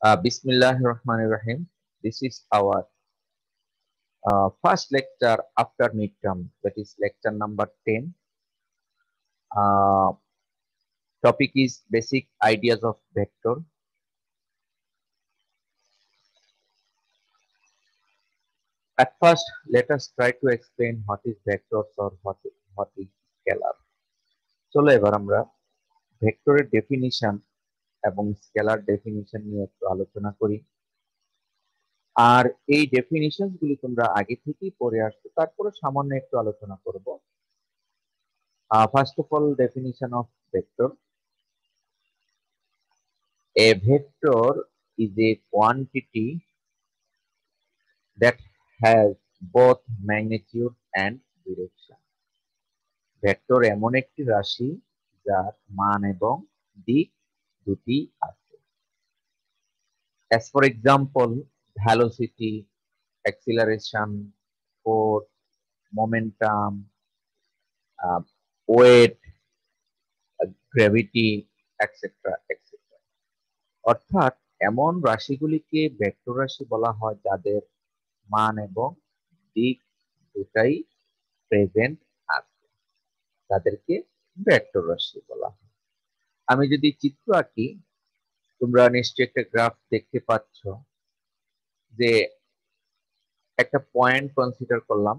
Bismillahirrahmanirrahim. This is our first lecture after midterm, that is lecture number 10. Uh, Topic is basic ideas of vector. At first, let us try to explain what is vectors or what is scalar. চলো এবার আমরা ভেক্টরের definition এবং scalar definition নিয়ে একটু আলোচনা করি। আর এই ডেফিনিশন গুলি তোমরা আগে থেকেই পড়ে আসছো, তারপরে সামান্য একটু আলোচনা করব। First of all, definition of vector. A vector is a quantity that has both magnitude and direction. Vector এমন একটি রাশি যার মান এবং দিক দুটি আছে। As for example, velocity, acceleration, force, momentum, weight, gravity, etc. etc. অর্থাৎ এমন রাশিগুলিকে ভেক্টর রাশি বলা হয় যাদের মান এবং দিক দুটাই প্রেজেন্ট আছে, তাদেরকে ভেক্টর রাশি বলা হয়। আমি যদি চিত্র আঁকি, তোমরা নিশ্চয়ই একটা গ্রাফ দেখতে পাচ্ছ যে একটা পয়েন্ট কনসিডার করলাম।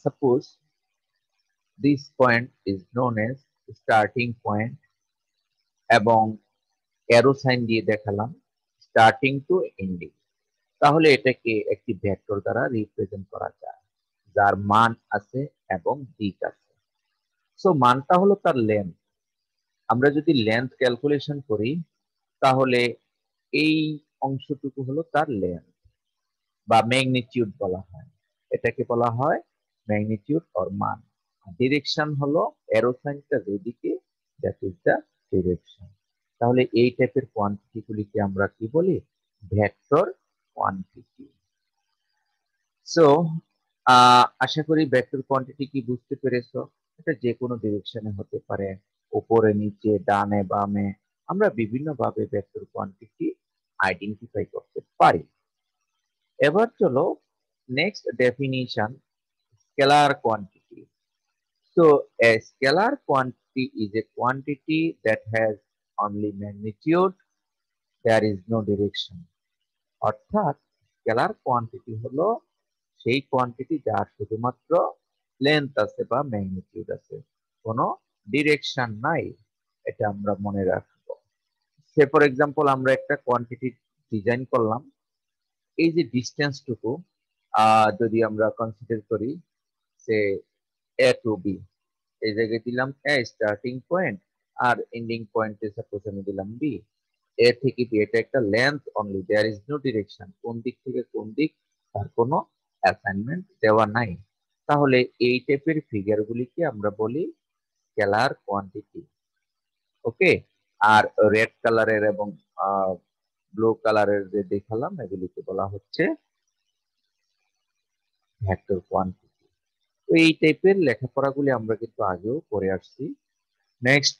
Suppose this point is known as starting point এবং অ্যারো সাইন দিয়ে দেখালাম স্টার্টিং টু এন্ডিং। তাহলে এটাকে একটি ভেক্টর দ্বারা রিপ্রেজেন্ট করা যায় যার মান আছে এবং দিক আছে। সো মানটা হলো তার লেন্থ। আমরা যদি লেন্থ ক্যালকুলেশন করি তাহলে এই অংশটুকু হলো তার লেন্থ বা ম্যাগনিটিউড বলা হয়। এটাকে বলা হয় ম্যাগনিটিউড অর মান। ডিরেকশন হলো অ্যারো সাইনটা যেদিকে, দ্যাট ইজ দ্য ডিরেকশন। তাহলে এই টাইপের কোয়ান্টিটি গুলিকে আমরা কি বলি? Vector quantity. সো আশা করি ভেক্টর কোয়ান্টিটি কি বুঝতে পেরেছো? এটা যে কোনো ডিরেকশনে হতে পারে, উপরে নিচে ডানে বামে, আমরা বিভিন্ন ভাবে ভেক্টর কোয়ান্টিটি আইডেন্টিফাই করতে পারি। এবার চলো next definition, scalar quantity. So a scalar quantity is a quantity that has only magnitude, there is no direction. অর্থাৎ স্কেলার কোয়ান্টিটি হলো সেই কোয়ান্টিটি যার শুধুমাত্র লেন্থ আছে বা ম্যাগনিটিউড আছে, কোনো ডিরেকশন নাই। এটা আমরা মনে রাখবো। সে ফর এক্সাম্পল আমরা একটা কোয়ান্টিটি ডিজাইন করলাম। এই যে ডিস্টেন্সটুকু যদি আমরা কনসিডার করি, সে এ টু বি, এই জায়গায় দিলাম এ স্টার্টিং পয়েন্ট আর এন্ডিং পয়েন্টে সাপোজ আমি দিলাম বি। এ থেকে বি, এটা একটা length only, there is no direction. কোন দিক থেকে কোন দিক তার কোনো অ্যাসাইনমেন্ট দেওয়া নাই। তাহলে এই টাইপের ফিগার গুলিকে আমরা বলি স্কেলার কোয়ান্টিটি। ওকে। আর রেড কালারের এবং ব্লু কালারের যে দেখালাম এগুলিকে বলা হচ্ছে ভেক্টর কোয়ান্টিটি। তো এই টাইপের লেখাপড়াগুলি আমরা কিন্তু আগেও করে আসছি। নেক্সট,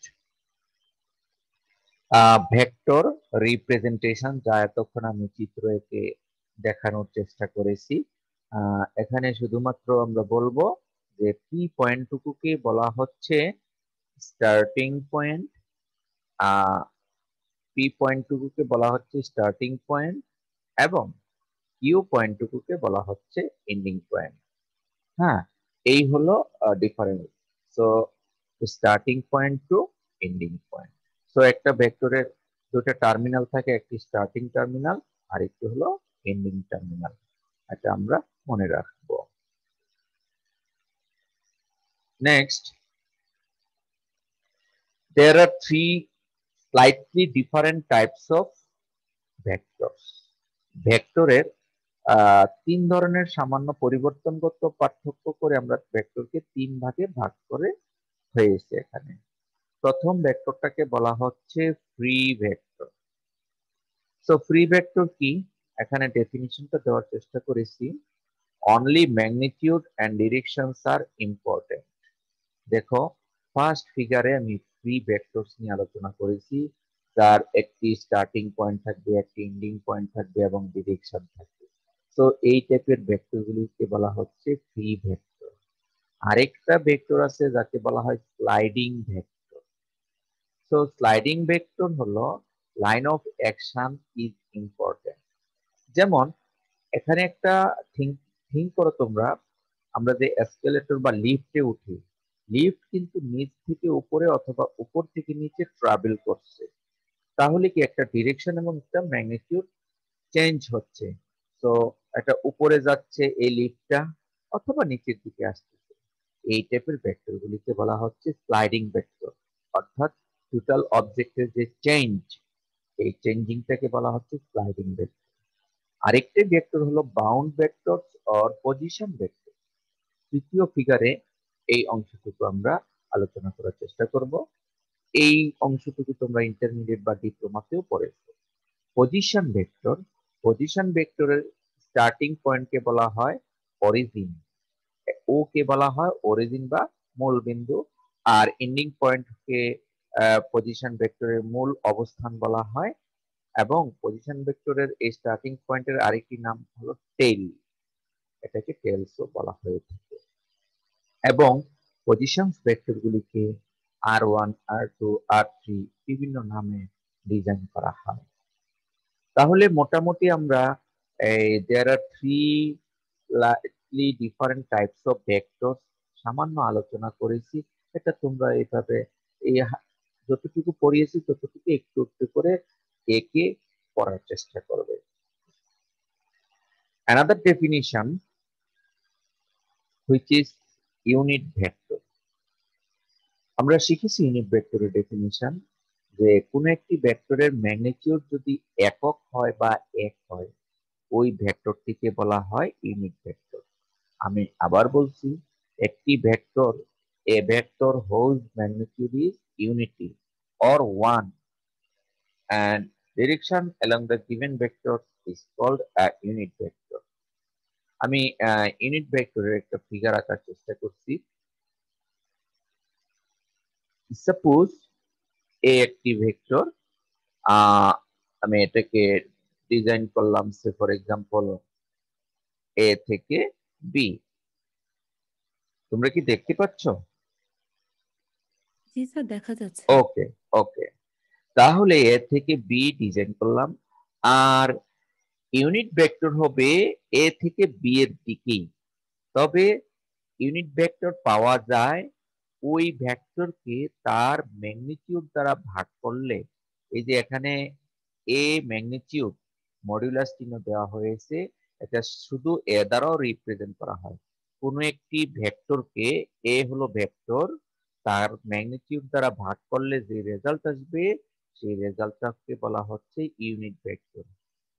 ভেক্টর রিপ্রেজেন্টেশন, যা এতক্ষণ আমি চিত্র এঁকে দেখানোর চেষ্টা করেছি। এখানে শুধুমাত্র আমরা বলবো যে পি পয়েন্টটুকুকে বলা হচ্ছে স্টার্টিং পয়েন্ট, পি পয়েন্টটুকুকে বলা হচ্ছে স্টার্টিং পয়েন্ট এবং কিউ পয়েন্টটুকুকে বলা হচ্ছে এন্ডিং পয়েন্ট। হ্যাঁ, এই হলো difference. So starting point to ending point. So একটা ভেক্টরের দুটো টার্মিনাল থাকে, একটি স্টার্টিং টার্মিনাল আর একটি হলো এন্ডিং টার্মিনাল। এটা আমরা মনে রাখবো। Next, there are three slightly different types of vectors. ভেক্টরের তিন ধরনের সামান্য পরিবর্তনগত পার্থক্য করে আমরা ভেক্টরকে তিন ভাগে ভাগ করে হয়েছে এখানে। প্রথম ভেক্টরটাকে বলা হচ্ছে free vector. So free vector কি? এখানে ডেফিনিশনটা দেওয়ার চেষ্টা করেছি। Only magnitude and directions are important. দেখো ফার্স্ট ফিগারে আমি ফ্রি ভেক্টরস নিয়ে আলোচনা করেছি, যার একটি স্টার্টিং পয়েন্ট থাকবে, একটি এন্ডিং পয়েন্ট থাকবে এবং ডিরেকশন থাকবে। তো এই টাইপের ভেক্টরগুলিকে বলা হচ্ছে ফ্রি ভেক্টর। আরেকটা ভেক্টর আছে যাকে বলা হয় স্লাইডিং ভেক্টর। তো স্লাইডিং ভেক্টর হলো line of action is important. যেমন এখানে একটা থিঙ্ক করো তোমরা, আমরা যে এসকেলেটর বা লিফটে উঠি, লিফট কিন্তু নিচ থেকে উপরে অথবা উপর থেকে নিচে ট্রাভেল করছে, তাহলে কি একটা ডিরেকশন এবং একটা ম্যাগনিটিউড চেঞ্জ হচ্ছে। তো এটা উপরে যাচ্ছে এই লিফটটা অথবা নিচের দিকে আসতেছে। এই টাইপের ভেক্টর গুলিকে বলা হচ্ছে স্লাইডিং ভেক্টর, অর্থাৎ টোটাল অবজেক্টের যে চেঞ্জ, এই চেঞ্জিংটাকে বলা হচ্ছে স্লাইডিং ভেক্টর। আরেকটি ভেক্টর হলো bound vector or position vector. তৃতীয় ফিগারে এই অংশটুকু আমরা আলোচনা করার চেষ্টা করব। এই অংশটুকু তোমরা ইন্টারমিডিয়েট বা ডিপ্লোমাতেও পড়েছো। পজিশন ভেক্টর, পজিশন ভেক্টরের স্টার্টিং পয়েন্টকে বলা হয় অরিজিন, ও কে বলা হয় অরিজিন বা মূল বিন্দু, আর এন্ডিং পয়েন্টকে পজিশন ভেক্টরের মূল অবস্থান বলা হয়। এবং পজিশন ভেক্টরের এই স্টার্টিং পয়েন্টের আরেকটি নাম হলো টেইল, এটাকে টেলসও বলা হয়ে থাকে। এবং পজিশন ভেক্টরগুলিকে R1, R2, R3 বিভিন্ন নামে ডিজাইন করা হয়। তাহলে মোটামুটি আমরা there are three slightly different types of vectors সামান্য আলোচনা করেছি। এটা তোমরা এইভাবে এই যতটুকু পড়িয়েছি ততটুকু একটু একটু করে একে পড়ার চেষ্টা করবে। Another definition which is unit vector. আমরা শিখেছি ইউনিট ভেক্টরের ডেফিনিশন, যে কোনো একটি ভেক্টরের ম্যাগনিটিউড যদি একক হয় বা এক হয়, ওই ভেক্টরটিকে বলা হয় ইউনিট ভেক্টর। আমি আবার বলছি, একটি vector, A vector whose magnitude is unity or one and direction along the given vector is called a unit vector. আমি ইউনিট ভেক্টরের একটা ফিগার আঁকার চেষ্টা করছি। সাপোজ এ একটি ভেক্টর, আমি এটাকে ডিজাইন করলাম সে ফর এক্সাম্পল এ থেকে বি। তোমরা কি দেখতে পাচ্ছ? জি স্যার, দেখা যাচ্ছে। ওকে, ওকে। তাহলে এ থেকে বি ডিজাইন করলাম, আর ইউনিট ভেক্টর হবে এ থেকে বি এর দিকেই। তবে ইউনিট ভেক্টর পাওয়া যায় ওই ভেক্টরকে তার ম্যাগনিটিউড দ্বারা ভাগ করলে। এই যে এখানে এ ম্যাগনিটিউড মডুলাস চিহ্ন দেওয়া হয়েছে, এটা শুধু এ দ্বারাও রিপ্রেজেন্ট করা হয়। কোনো একটি ভেক্টরকে, এ হলো ভেক্টর, তার ম্যাগনিটিউড দ্বারা ভাগ করলে যে রেজাল্ট আসবে সেই রেজাল্টটাকে বলা হচ্ছে ইউনিট ভেক্টর।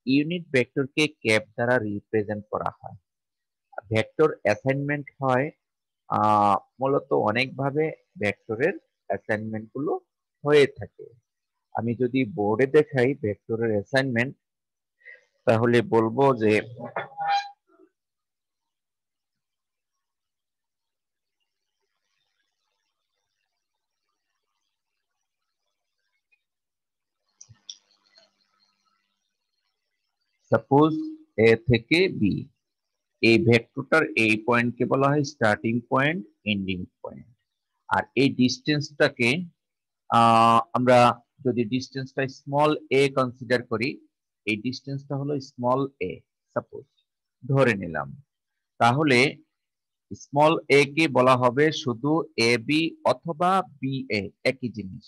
ইউনিট ভেক্টরকে ক্যাপ দ্বারা রিপ্রেজেন্ট করা হয়। ভেক্টর অ্যাসাইনমেন্ট হয় মূলত অনেকভাবে ভেক্টরের অ্যাসাইনমেন্ট গুলো হয়ে থাকে। আমি যদি বোর্ডে দেখাই ভেক্টরের অ্যাসাইনমেন্ট, তাহলে বলবো যে সাপোজ এ থেকে বি, এই ভেক্টরটার এই পয়েন্টকে বলা হয় স্টার্টিং পয়েন্ট, এন্ডিং পয়েন্ট। আর এই ডিস্টেন্সটাকে আমরা যদি ডিস্টেন্সটা স্মল এ কনসিডার করি, এই ডিস্টেন্সটা হলো স্মল এ, সাপোজ ধরে নিলাম। তাহলে স্মল এ কে বলা হবে শুধু এ বি অথবা বি এ, একই জিনিস।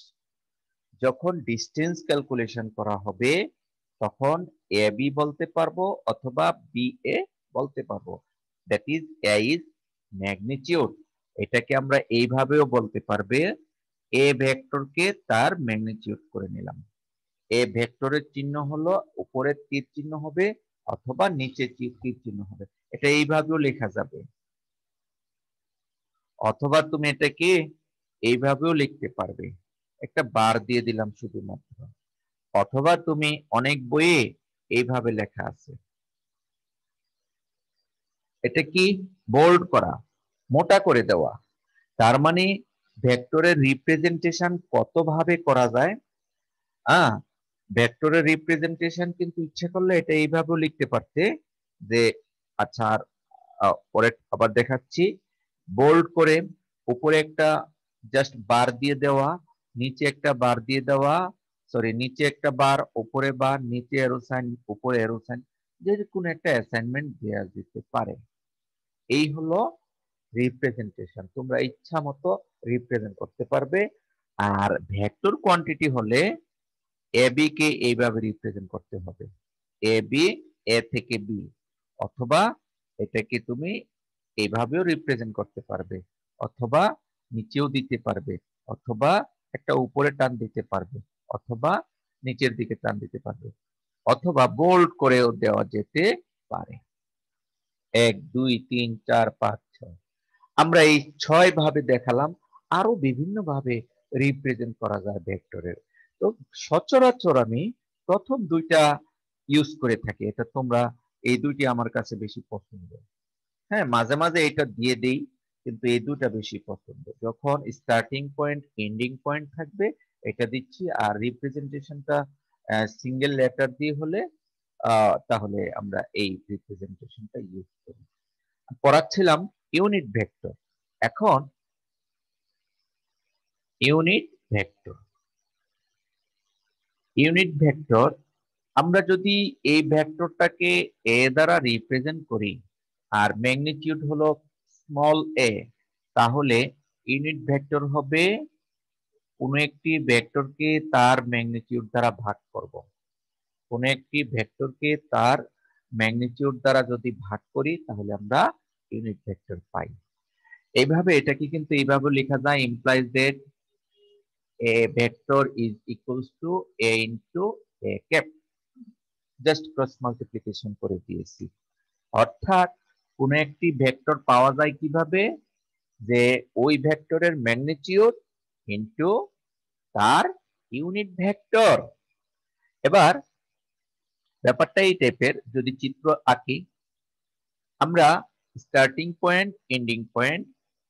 যখন ডিস্টেন্স ক্যালকুলেশন করা হবে তখন এ বি বলতে পারবো অথবা বি এ বলতে পারবো। That is a is magnitude. এটাকে আমরা এইভাবেও বলতে পারবে, এ ভেক্টরকে তার ম্যাগনিটিউড করে নিলাম। এ ভেক্টরের চিহ্ন হলো উপরের তীর চিহ্ন হবে অথবা নিচের তীর চিহ্ন হবে, এটা এইভাবেও লেখা যাবে। অথবা তুমি এটাকে এইভাবেও লিখতে পারবে, একটা বার দিয়ে দিলাম শুধুমাত্র। অথবা তুমি অনেক বইয়ে এইভাবে লেখা আছে। এটা কি বোল্ড করা, মোটা করে দেওয়া। তার মানে ভেক্টরের রিপ্রেজেন্টেশন কত ভাবে করা যায়, ভেক্টরের রিপ্রেজেন্টেশন কিন্তু ইচ্ছা করলে এটা এইভাবেও লিখতে পারতে যে আচ্ছা আর পরে আবার দেখাচ্ছি, বোল্ড করে উপরে একটা জাস্ট বার দিয়ে দেওয়া, নিচে একটা বার দিয়ে দেওয়া, সরি নিচে একটা বার উপরে বার, নিচে এরো সাইন উপরে এরো সাইন, যে কোনো একটা অ্যাসাইনমেন্ট দেওয়া যেতে পারে। এই হলো রিপ্রেজেন্টেশন, তোমরা ইচ্ছা মতো রিপ্রেজেন্ট করতে পারবে। আর ভেক্টর কোয়ান্টিটি হলে এ বি কে এইভাবে রিপ্রেজেন্ট করতে হবে, এ বি এ থেকে বি, অথবা এটাকে তুমি এইভাবেও রিপ্রেজেন্ট করতে পারবে, অথবা নিচেও দিতে পারবে, অথবা একটা উপরে টান দিতে পারবে, অথবা নিচের দিকে টান দিতে পারবে, অথবা বোল্ড করেও দেওয়া যেতে পারে। 1 2 3 4 5 6, আমরা এই 6 ভাবে দেখালাম। আরো বিভিন্ন ভাবে রিপ্রেজেন্ট করা যায় ভেক্টরের। তো সচরাচর আমি প্রথম দুইটা ইউজ করে থাকি, এটা তোমরা এই দুইটি আমার কাছে বেশি পছন্দ। হ্যাঁ, মাঝে মাঝে এটা দিয়ে দেই, কিন্তু এই দুটা বেশি পছন্দ। যখন স্টার্টিং পয়েন্ট এন্ডিং পয়েন্ট থাকবে এটা দিচ্ছি, আর রিপ্রেজেন্টেশনটা সিঙ্গেল লেটার দিয়ে হলে তাহলে আমরা এই রিপ্রেজেন্টেশনটা ইউজ করি। পড়াচ্ছিলাম ইউনিট ভেক্টর। এখন ইউনিট ভেক্টর, ইউনিট ভেক্টর আমরা যদি এই ভেক্টরটাকে এ দ্বারা রিপ্রেজেন্ট করি আর ম্যাগনিটিউড হলো স্মল এ, তাহলে ইউনিট ভেক্টর হবে কোন একটি ভেক্টরকে তার ম্যাগনিটিউড দ্বারা ভাগ করব। কোন একটি ভেক্টরকে তার ম্যাগনিটিউড দ্বারা যদি ভাগ করি তাহলে আমরা ইউনিট ভেক্টর পাই। এইভাবে এটাকে কিন্তু এইভাবে লেখা যায়, implies that a vector is equals two A into A cap, just cross multiplication করে দিয়েছি। অর্থাৎ কোন একটি ভেক্টর পাওয়া যায় কিভাবে, যে ওই ভেক্টরের ম্যাগনিটিউড ইনটু তার ইউনিট ভেক্টর। এবার ব্যাপারটা এই টাইপের, যদি চিত্র আঁকি, আমরা স্টার্টিং পয়েন্ট এন্ডিং পয়েন্ট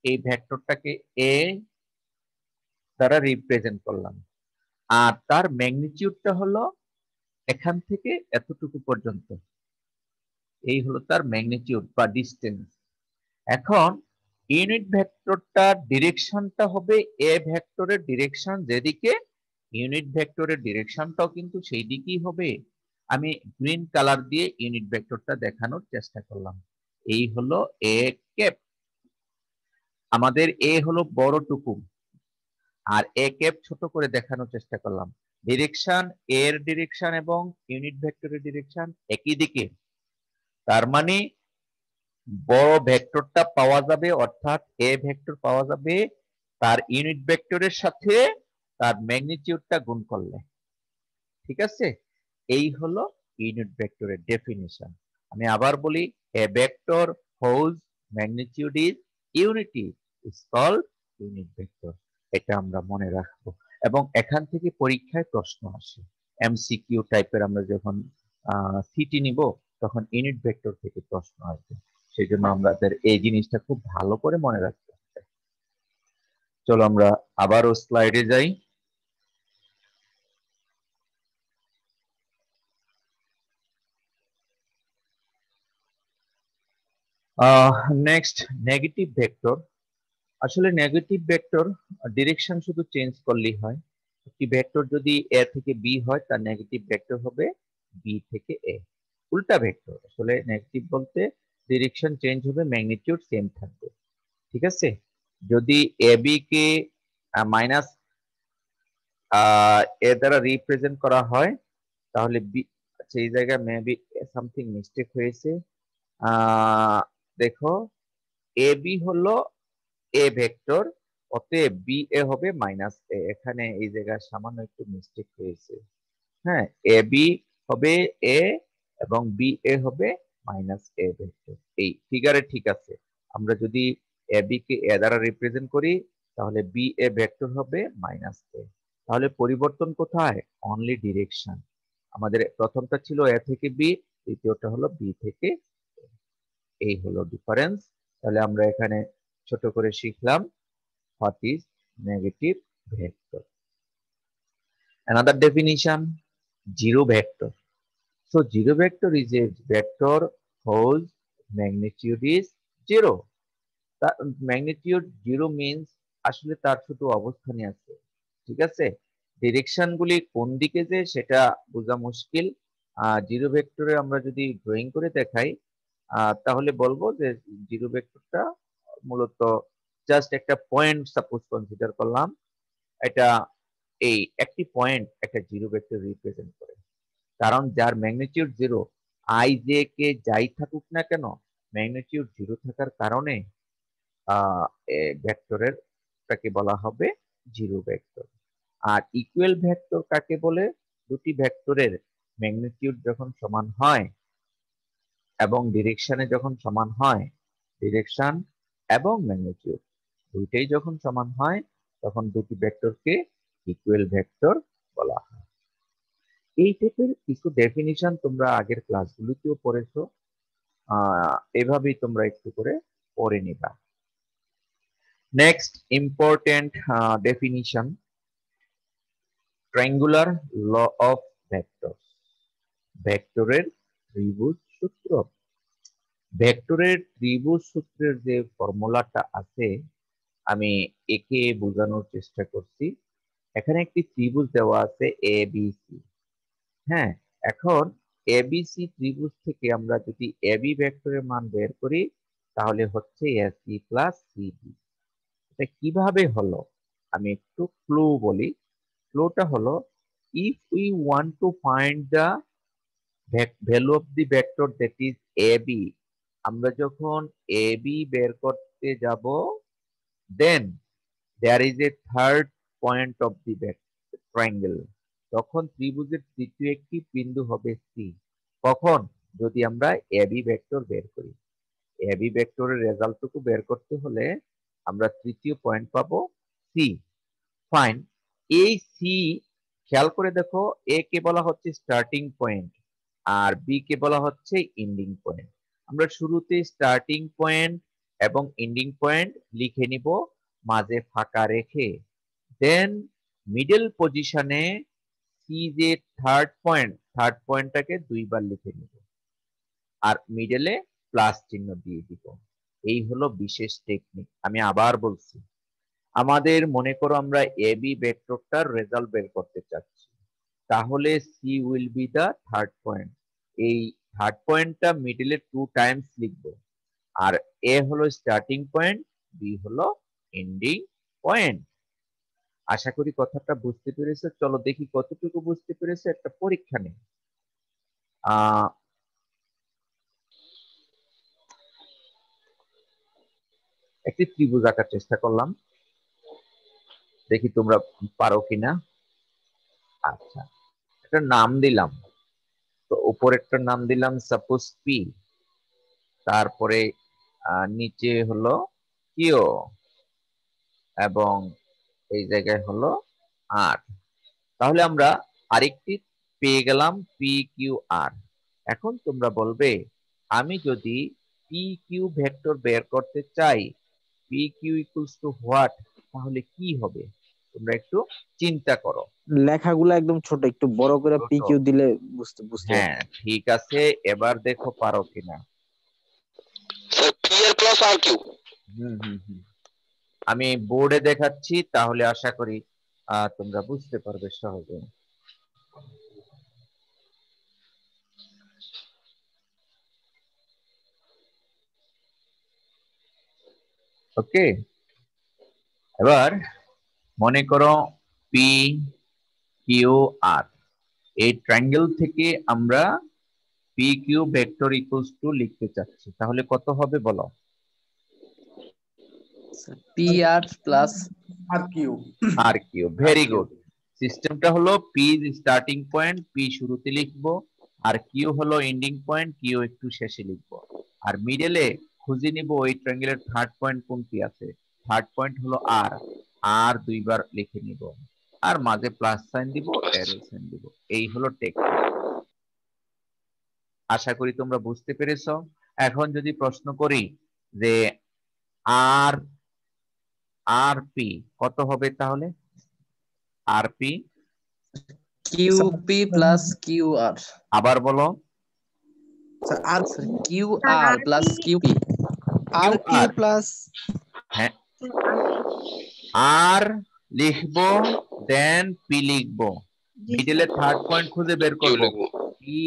এই ভেক্টরটাকে এ দ্বারা রিপ্রেজেন্ট করলাম, আর তার ম্যাগনিটিউডটা হলো এখান থেকে এতটুকু পর্যন্ত, এই হলো তার ম্যাগনিটিউড বা ডিস্টেন্স। এখন ইউনিট ভেক্টরটার ডিরেকশনটা হবে এ ভেক্টরের ডিরেকশন যেদিকে, ইউনিট ভেক্টরের ডিরেকশনটাও কিন্তু সেই দিকেই হবে। আমি গ্রিন কালার দিয়ে ইউনিট ভেক্টরটা দেখানোর চেষ্টা করলাম। এই হলো এ ক্যাপ, আমাদের এ হলো বড়টুকু, আর এ ক্যাপ ছোট করে দেখানোর চেষ্টা করলাম। ডিরেকশন, এর ডিরেকশন এবং ইউনিট ভেক্টরের ডিরেকশন একই দিকে, তার মানে বড় ভেক্টরটা পাওয়া যাবে, অর্থাৎ এ ভেক্টর পাওয়া যাবে তার ইউনিট ভেক্টরের সাথে তার ম্যাগনিটিউডটা গুণ করলে। ঠিক আছে, এই হলো ইউনিট ভেক্টরের ডেফিনিশন। আমি আবার বলি, a vector whose magnitude is unity is called unit vector. এটা আমরা মনে রাখবো, এবং এখান থেকে পরীক্ষায় প্রশ্ন আসে, এমসিকিউ টাইপের। আমরা যখন সিটি নিব তখন ইউনিট ভেক্টর থেকে প্রশ্ন আসবে, সেই জন্য আমাদের এই জিনিসটা খুব ভালো করে মনে রাখতে হবে। চলো আমরা আবারও স্লাইডে যাই। Next, negative vector. আসলে নেগেটিভ ভেক্টর ডিরেকশন শুধু চেঞ্জ করলেই হয়। একটি ভেক্টর যদি এ থেকে বি হয় তার নেগেটিভ ভেক্টর হবে বি থেকে এ। উল্টা ভেক্টর, আসলে নেগেটিভ বলতে ডিরেকশন চেঞ্জ হবে, ম্যাগনিটিউড সেম থাকবে। ঠিক আছে, যদি এ বি কে মাইনাস এ দ্বারা রিপ্রেজেন্ট করা হয় তাহলে বি, আচ্ছা এই জায়গায় মেবি সামথিং মিস্টেক হয়েছে। দেখো, এ বি হলো এ ভেক্টর, অতএব বি এ হবে মাইনাস এ, এখানে এই জায়গায় সামান্য একটু মিস্টেক হয়েছে। হ্যাঁ, এ বি হবে এ এবং বি এ হবে মাইনাস এ ভেক্টর, এই ফিগারে ঠিক আছে। আমরা যদি এ বি কে এ দ্বারা রিপ্রেজেন্ট করি তাহলে বি এ ভেক্টর হবে মাইনাস এ। তাহলে পরিবর্তন কোথায়? Only direction. আমাদের প্রথমটা ছিল এ থেকে বি, দ্বিতীয়টা হলো বি থেকে A। এই হলো ডিফারেন্স। তাহলে আমরা এখানে ছোট করে শিখলাম what is negative vector. Another definition, zero vector. So zero vector is a vector whose magnitude is zero. Magnitude zero means আসলে তার শুধু অবস্থানই আছে, ঠিক আছে। ডিরেকশন গুলি কোন দিকে যে সেটা বোঝা মুশকিল। জিরো ভেক্টরে আমরা যদি ড্রয়িং করে দেখাই তাহলে বলবো যে জিরো ভেক্টরটা মূলত জাস্ট একটা পয়েন্ট সাপোজ কনসিডার করলাম, এটা এই একটি পয়েন্ট একটা জিরো ভেক্টর রিপ্রেজেন্ট করে। কারণ যার magnitude zero, I J K যাই থাকুক না কেন, ম্যাগনিটিউড জিরো থাকার কারণে ভেক্টরের তাকে বলা হবে জিরো ভেক্টর। আর ইকুয়াল ভেক্টর কাকে বলে? দুটি ভেক্টরের ম্যাগনিটিউড যখন সমান হয় এবং ডিরেকশনে যখন সমান হয়, ডিরেকশন এবং ম্যাগনিটিউড দুইটাই যখন সমান হয় তখন দুটি ভেক্টরকে ইকুয়াল ভেক্টর বলা হয়। এই টাইপের কিছু ডেফিনিশন তোমরা আগের ক্লাসগুলোতেও পড়েছো, এভাবেই তোমরা একটু করে পড়ে নিবা। Next important definition, triangular law of vectors. ভেক্টরের ত্রিভুজ সূত্র। ভেক্টরের ত্রিভুজ সূত্রের যে ফর্মুলাটা আছে আমি একে বোঝানোর চেষ্টা করছি। এখানে একটি ত্রিভুজ দেওয়া আছে এ বি সি। হ্যাঁ, এখন এ বি সি ত্রিভুজ থেকে আমরা যদি এ বি ভেক্টরের মান বের করি তাহলে হচ্ছে A C plus C B. এটা কিভাবে হলো আমি একটু ক্লু বলি। ক্লুটা হলো, if we want to find the value of the vector that is AB, আমরা যখন AB বের করতে যাব, then there is a third point of the triangle, তখন ত্রিভুজের তৃতীয় একটি বিন্দু হবে সি। কখন? যদি আমরা AB ভেক্টর বের করি। এবি ভেক্টরের রেজাল্টটুকু বের করতে হলে আমরা তৃতীয় পয়েন্ট পাবো সি। ফাইন, এই সি খেয়াল করে দেখো, এ কে বলা হচ্ছে স্টার্টিং পয়েন্ট আর বি কে বলা হচ্ছে এন্ডিং পয়েন্ট। আমরা শুরুতে স্টার্টিং পয়েন্ট এবং এন্ডিং পয়েন্ট লিখে নিব মাঝে ফাঁকা রেখে, দেন মিডল পজিশনে সি যে থার্ড পয়েন্টটাকে দুইবার লিখে নিব আর মিডলে প্লাস চিহ্ন দিয়ে দিব। এই হলো বিশেষ টেকনিক। আমি আবার বলছি, আমাদের মনে করো আমরা এ বি ভেক্টরটার রেজাল্ট বের করতে চাচ্ছি, তাহলে C will be the third point. এই থার্ড পয়েন্টটা মিডলে 2 টাইমস লিখবো, আর এ হলো স্টার্টিং পয়েন্ট, বি হলো এন্ডিং পয়েন্ট। আশা করি কথাটা বুঝতে পেরেছো। চলো দেখি কতটুকু বুঝতে পেরেছো, একটা পরীক্ষা নেই। একটি ত্রিভুজ আঁকার চেষ্টা করলাম, দেখি তোমরা পারো কিনা। আচ্ছা, একটা নাম দিলাম, তো উপরেরটার নাম দিলাম সাপোজ পি, তারপরে নিচে হলো কিউ এবং এই জায়গায় হলো আর। তাহলে আমরা আরেকটি পেয়ে গেলাম পি কিউ আর। এখন তোমরা বলবে, আমি যদি পি কিউ ভেক্টর বের করতে চাই, P Q equals to what, তাহলে কি হবে তোমরা একটু চিন্তা করো। লেখাগুলো একদম ছোট, একটু বড় করে পি কিউ দিলে বুঝতে হ্যাঁ ঠিক আছে, এবার দেখো পারো কিনা। P R plus R Q. আমি বোর্ডে দেখাচ্ছি, তাহলে আশা করি তোমরা বুঝতে পারবে সহজে। ওকে, এবার মনে করো পি কিউ আর, এই ট্রায়াঙ্গেল থেকে আমরা P Q vector equals to লিখতে চাচ্ছি, তাহলে কত হবে বলো? P R plus R Q. R Q, very good. সিস্টেমটা হলো পি স্টার্টিং পয়েন্ট, পি শুরুতে লিখবো, আর কিউ হলো এন্ডিং পয়েন্ট, কিউ একটু শেষে লিখবো, আর মিডলে খুঁজে নিব ওই ট্রায়াঙ্গেলের থার্ড পয়েন্ট কোনটি আছে। থার্ড পয়েন্ট হলো আর, আর দুইবার লিখে নিব, আর মাঝে প্লাস সাইন দিব, অ্যারো সাইন দিব। এই হলো টেকনিক। আশা করি তোমরা বুঝতে পেরেছো। এখন যদি প্রশ্ন করি যে আর আর পি কত হবে, তাহলে আর পি কিউপি প্লাস কিউআর। আবার বলো। স্যার আর স্যার কিউআর প্লাস কিউপি। আর কিউ QR প্লাস হ্যাঁ আর লিখবো দেন পি লিখবো, মিডলে থার্ড পয়েন্ট খুঁজে বের কিউ করব। লিখবো। P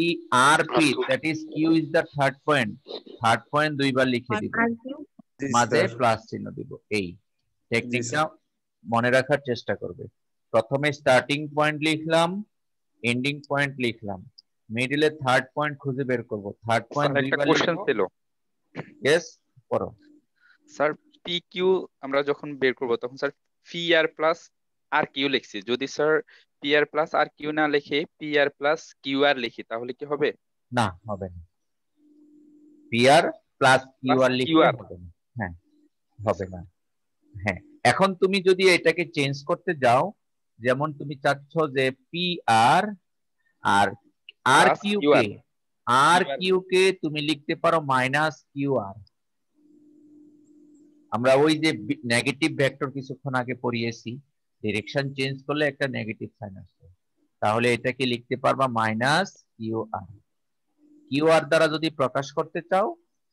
R P that is Q is the third point, third point দুইবার লিখে দিব, জি মাঝে স্যার প্লাস চিহ্ন দিব। এই জি টেকনিকটা স্যার মনে রাখার চেষ্টা করবে। প্রথমে স্টার্টিং পয়েন্ট লিখলাম, এন্ডিং পয়েন্ট লিখলাম, মিডলে থার্ড পয়েন্ট খুঁজে বের করব, থার্ড পয়েন্ট স্যার একটা দুইবার কোশ্চেন লিখবো। ছিল ইয়েস পড়ো। স্যার, পি কিউ আমরা যখন বের করব তখন sir P R plus R Q লিখছি, যদি sir P R plus R Q না লিখে P R plus Q R লিখি তাহলে কি হবে? না হবে না, P R plus Q plus R Q লিখলে আর। হবে না। হ্যাঁ হবে না। হ্যাঁ এখন তুমি যদি এটাকে চেঞ্জ করতে যাও, যেমন তুমি চাচ্ছ যে পি আর আর আর প্লাস কিউ কিউ কে, আর। আর কিউ কে তুমি লিখতে পারো মাইনাস কিউ আর। আমরা ওই যে নেগেটিভ ভেক্টর কিছুক্ষণ আগে পড়িয়েছি, ডিরেকশন চেঞ্জ করলে একটা নেগেটিভ সাইন আসবে, তাহলে এটাকে লিখতে পারবা মাইনাস কিউ আর। কিউ আর দ্বারা যদি প্রকাশ করতে চাও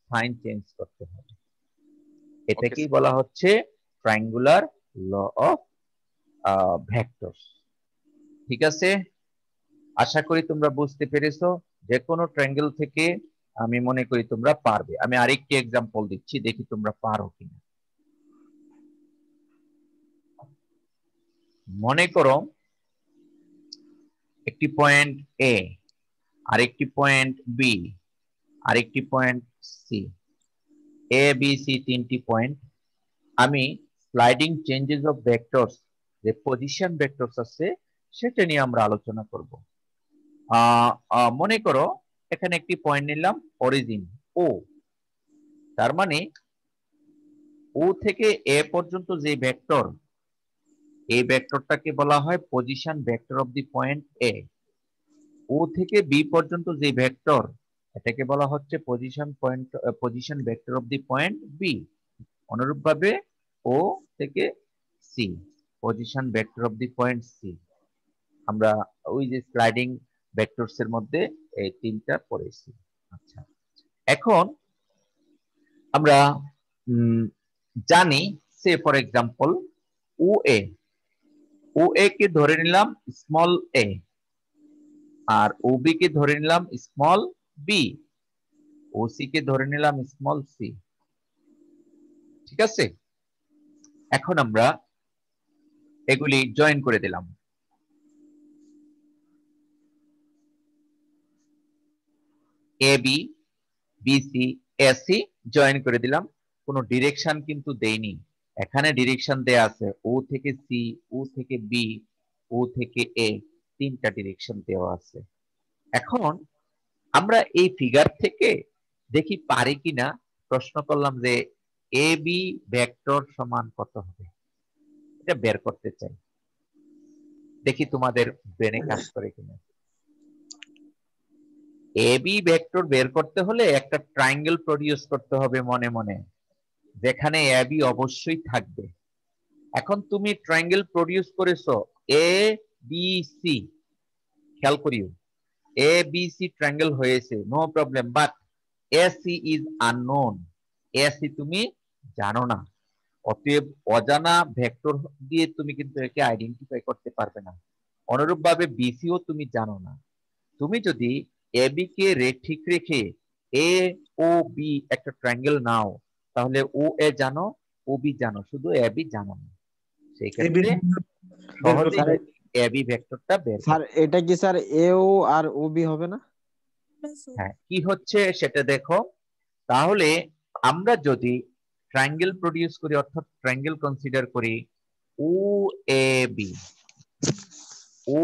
সাইন চেঞ্জ করতে হবে। ওকে এটাকেই বলা হচ্ছে ট্রায়াঙ্গুলার ল অফ ভেক্টরস। ঠিক আছে, আশা করি তোমরা বুঝতে পেরেছো। যে কোনো ট্রায়াঙ্গেল থেকে আমি মনে করি তোমরা পারবে। আমি আরেকটি এক্সাম্পল দিচ্ছি, দেখি তোমরা পারো কিনা। মনে করো একটি পয়েন্ট এ, আরেকটি পয়েন্ট বি, আরেকটি পয়েন্ট সি, এ বি সি তিনটি পয়েন্ট। আমি স্লাইডিং চেঞ্জেস অফ ভেক্টরস, যে পজিশন ভেক্টরস আছে সেটা নিয়ে আমরা আলোচনা করব। মনে করো এখানে একটি পয়েন্ট নিলাম অরিজিন ও, তার মানে ও থেকে এ পর্যন্ত যে ভেক্টর, এই ভেক্টরটাকে বলা হয় position vector of the point A. O থেকে বি পর্যন্ত যে ভেক্টর, এটাকে বলা হচ্ছে position vector of the point B. অনুরূপভাবে ও থেকে C, position vector of the point C. আমরা ওই যে স্লাইডিং ভেক্টরস এর মধ্যে এই তিনটা পড়েছি। আচ্ছা, এখন আমরা জানি সে ফর এক্সাম্পল ও এ, ও এ কে ধরে নিলাম স্মল এ, আর ও বি কে ধরে নিলাম স্মল বি, ও সি কে ধরে নিলাম স্মল সি। ঠিক আছে, এখন আমরা এগুলি জয়েন করে দিলাম। A B, B C, A C join করে দিলাম, কোনো ডিরেকশন কিন্তু দেইনি। এখানে ডিরেকশন দেয়া আছে ও থেকে সি, ও থেকে বি, ও থেকে এ, তিনটা ডিরেকশন দেওয়া আছে। এখন আমরা এই ফিগার থেকে দেখি পারি কিনা, প্রশ্ন করলাম যে এ বি ভেক্টর সমান কত হবে, এটা বের করতে চাই। দেখি তোমাদের ব্রেনে কাজ করে কিনা। এ বি ভেক্টর বের করতে হলে একটা ট্রায়াঙ্গেল প্রডিউস করতে হবে মনে মনে, যেখানে এ বি অবশ্যই থাকবে। এখন তুমি ট্রায়াঙ্গেল প্রডিউস করেছো এ বি সি, খেয়াল করিও এ বি সি ট্রায়াঙ্গেল হয়েছে, no problem, but A C is unknown, A C তুমি জানো না। অতএব অজানা ভেক্টর দিয়ে তুমি কিন্তু একে আইডেন্টিফাই করতে পারবে না। অনুরূপ ভাবে বিসিও তুমি জানো না। তুমি যদি এ বি কে ঠিক রেখে এ ও বি একটা ট্রায়াঙ্গেল নাও, তাহলে ও এ জানো, ও বি জানো, শুধু এ বি জানো না। সেই ক্ষেত্রে সহজেই স্যার এ বি ভেক্টরটা বের স্যার করতে। এটা কি স্যার এ ও আর ও বি হবে না? হ্যাঁ, কি হচ্ছে সেটা দেখো। তাহলে আমরা যদি ট্রায়াঙ্গেল প্রডিউস করি, অর্থাৎ ট্রায়াঙ্গেল কনসিডার করি ও A B, O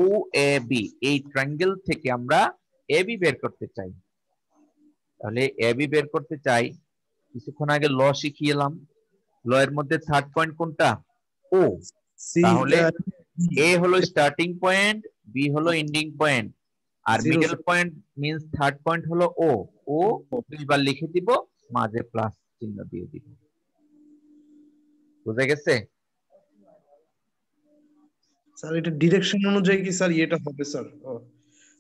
A B, এই ট্রায়াঙ্গেল থেকে আমরা এ বি বের করতে চাই। তাহলে এ বি বের করতে চাই, কিছুক্ষণ আগে ল শিখিয়েলাম, ল এর মধ্যে থার্ড পয়েন্ট কোনটা? ও। তাহলে এ হলো স্টার্টিং পয়েন্ট, বি হলো এন্ডিং পয়েন্ট, আর middle point means third point হলো ও। ও দুইবার লিখে দিব, মাঝে প্লাস চিহ্ন দিয়ে দিব। বুঝে গেছে? স্যার এটা ডিরেকশন অনুযায়ী কি স্যার এটা হবে স্যার?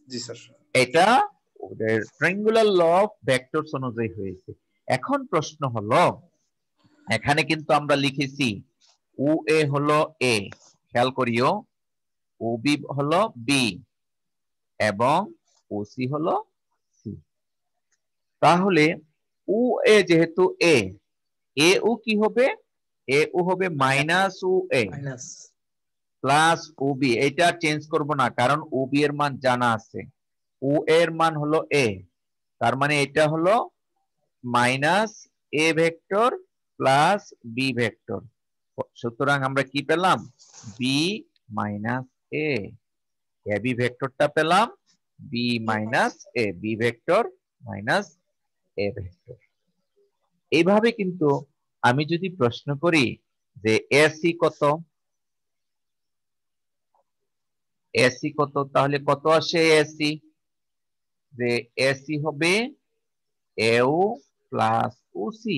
জি স্যার। এটা ওদের ট্রায়াঙ্গুলার ল অফ ভেক্টরস অনুযায়ী হয়েছে। এখন প্রশ্ন হলো, এখানে কিন্তু আমরা লিখেছি ও এ হলো এ, খেয়াল করিও, ও বি হলো বি এবং ও সি হলো সি। তাহলে ও এ যেহেতু এ, এ ও কি হবে? এ ও হবে মাইনাস ও এ মাইনাস প্লাস ও বি। এটা চেঞ্জ করব না, কারণ ও বি এর মান জানা আছে। ও এর মান হলো এ, তার মানে এটা হলো minus A vector plus B vector. সুতরাং আমরা কি পেলাম? বি মাইনাস এ, বি ভেক্টরটা পেলাম B minus A, B vector minus A vector. এইভাবে কিন্তু আমি যদি প্রশ্ন করি যে এসি কত, এসি কত, তাহলে কত আসে এসি? যে এসি হবে AO plus O C,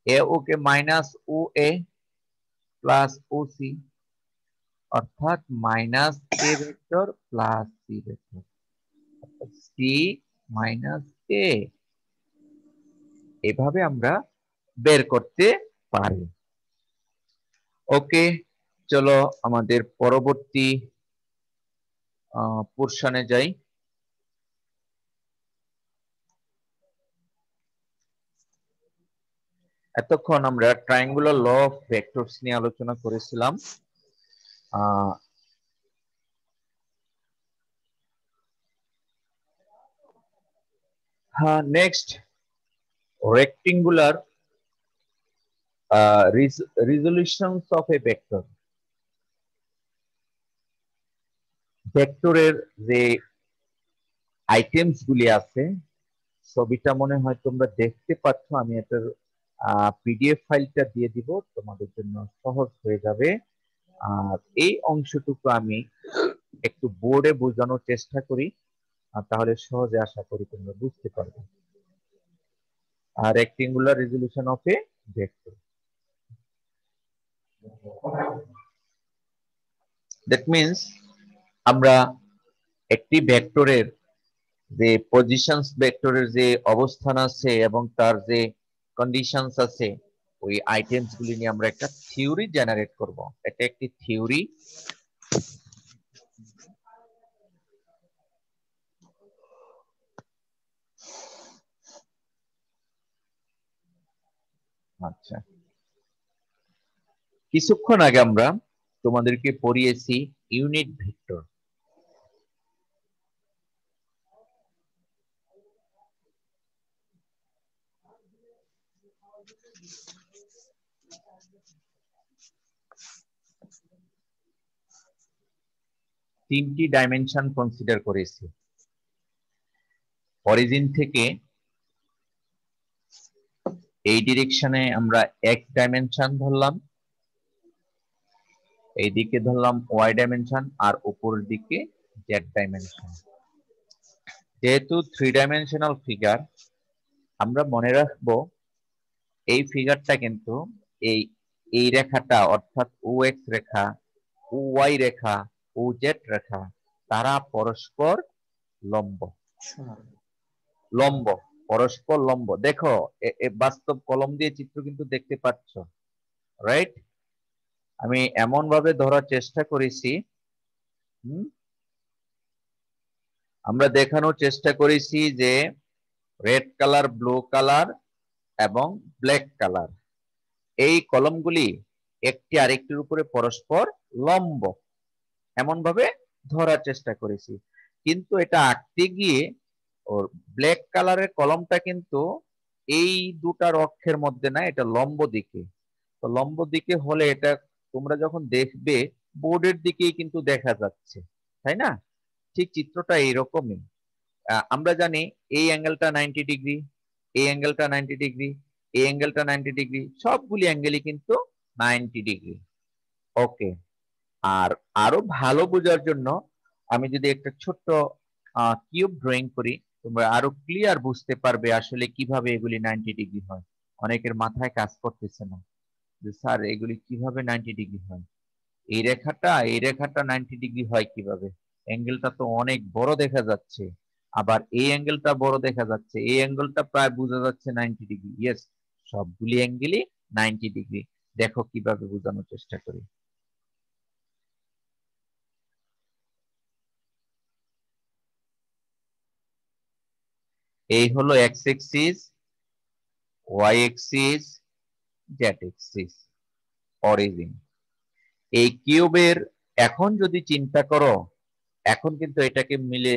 A O কে minus O A plus O C, অর্থাৎ minus A vector plus C vector, C minus A. এভাবে আমরা বের করতে পারি। ওকে, চলো আমাদের পরবর্তী পোরশনে যাই। এতক্ষণ আমরা ট্রায়াঙ্গুলার ল অফ ভেক্টরস নিয়ে আলোচনা করেছিলাম। Next, rectangular resolutions of a vector. ভেক্টরের যে আইটেমস গুলি আছে, ছবিটা মনে হয় তোমরা দেখতে পাচ্ছ, আমি এটার পিডিএফ ফাইলটা দিয়ে দিব, তোমাদের জন্য সহজ হয়ে যাবে। আর এই অংশটুকু আমি একটু বোর্ডে বোঝানোর চেষ্টা করি, তাহলে সহজে আশা করি তোমরা বুঝতে পারবে। Rectangular resolution of a vector, that means আমরা একটি ভেক্টরের যে পজিশনস, ভেক্টরের যে অবস্থান আছে এবং তার যে কন্ডিশনস আছে, ওই আইটেমস গুলি নিয়ে আমরা একটা থিওরি জেনারেট করব। এটা একটি থিওরি। আচ্ছা, কিছুক্ষণ আগে আমরা তোমাদেরকে পড়িয়েছি ইউনিট ভেক্টর। তিনটি ডাইমেনশন কনসিডার করেছি। অরিজিন থেকে এই ডিরেকশনে আমরা এক্স ডাইমেনশন ধরলাম, এইদিকে ধরলাম ওয়াই ডাইমেনশন, আর উপরের দিকে জেড ডাইমেনশন। যেহেতু থ্রি ডাইমেনশনাল ফিগার, আমরা মনে রাখবো এই ফিগারটা কিন্তু এই এই রেখাটা, অর্থাৎ ও এক্স রেখা, ও ওয়াই রেখা, ও জেড রেখা, তারা পরস্পর লম্ব। লম্ব, পরস্পর লম্ব। দেখো বাস্তব কলম দিয়ে চিত্র কিন্তু দেখতে পাচ্ছ, রাইট? আমি এমন ভাবে ধরার চেষ্টা করেছি, আমরা দেখানোর চেষ্টা করেছি যে রেড কালার, ব্লু কালার এবং ব্ল্যাক কালার, এই কলমগুলি একটি আরেকটির উপরে পরস্পর লম্ব, এমন ভাবে ধরার চেষ্টা করেছি। কিন্তু এটা আঁকতে গিয়ে ওর ব্ল্যাক কালারের কলমটা কিন্তু এই দুটার অক্ষের মধ্যে না, এটা লম্ব দিকে। তো লম্ব দিকে হলে এটা তোমরা যখন দেখবে বোর্ডের দিকেই কিন্তু দেখা যাচ্ছে, তাই না? ঠিক চিত্রটা এইরকমই। আমরা জানি এই অ্যাঙ্গেলটা 90 ডিগ্রি, এই অ্যাঙ্গেলটা 90 ডিগ্রি, এই অ্যাঙ্গেলটা 90 ডিগ্রি, সবগুলি অ্যাঙ্গেলই কিন্তু 90 ডিগ্রি। ওকে, আর আরো ভালো বোঝার জন্য আমি যদি একটা ছোট্ট কিউব ড্রয়িং করি, তোমরা আরো ক্লিয়ার বুঝতে পারবে আসলে কিভাবে এগুলি 90 ডিগ্রি হয়। অনেকের মাথায় কাজ করতেছে না যে স্যার এগুলি কিভাবে 90 ডিগ্রি হয়। এই রেখাটা 90 ডিগ্রি হয় কিভাবে? অ্যাঙ্গেলটা তো অনেক বড় দেখা যাচ্ছে, আবার এই অ্যাঙ্গেলটা বড় দেখা যাচ্ছে, এই অ্যাঙ্গেলটা প্রায় বোঝা যাচ্ছে 90 ডিগ্রি। ইয়েস, সবগুলি অ্যাঙ্গেলই 90 ডিগ্রি। দেখো কিভাবে বোঝানোর চেষ্টা করি। এই হলো X axis, Y axis, Z axis, origin. এই কিউবের এখন যদি চিন্তা করো, এখন কিন্তু এটাকে মিলে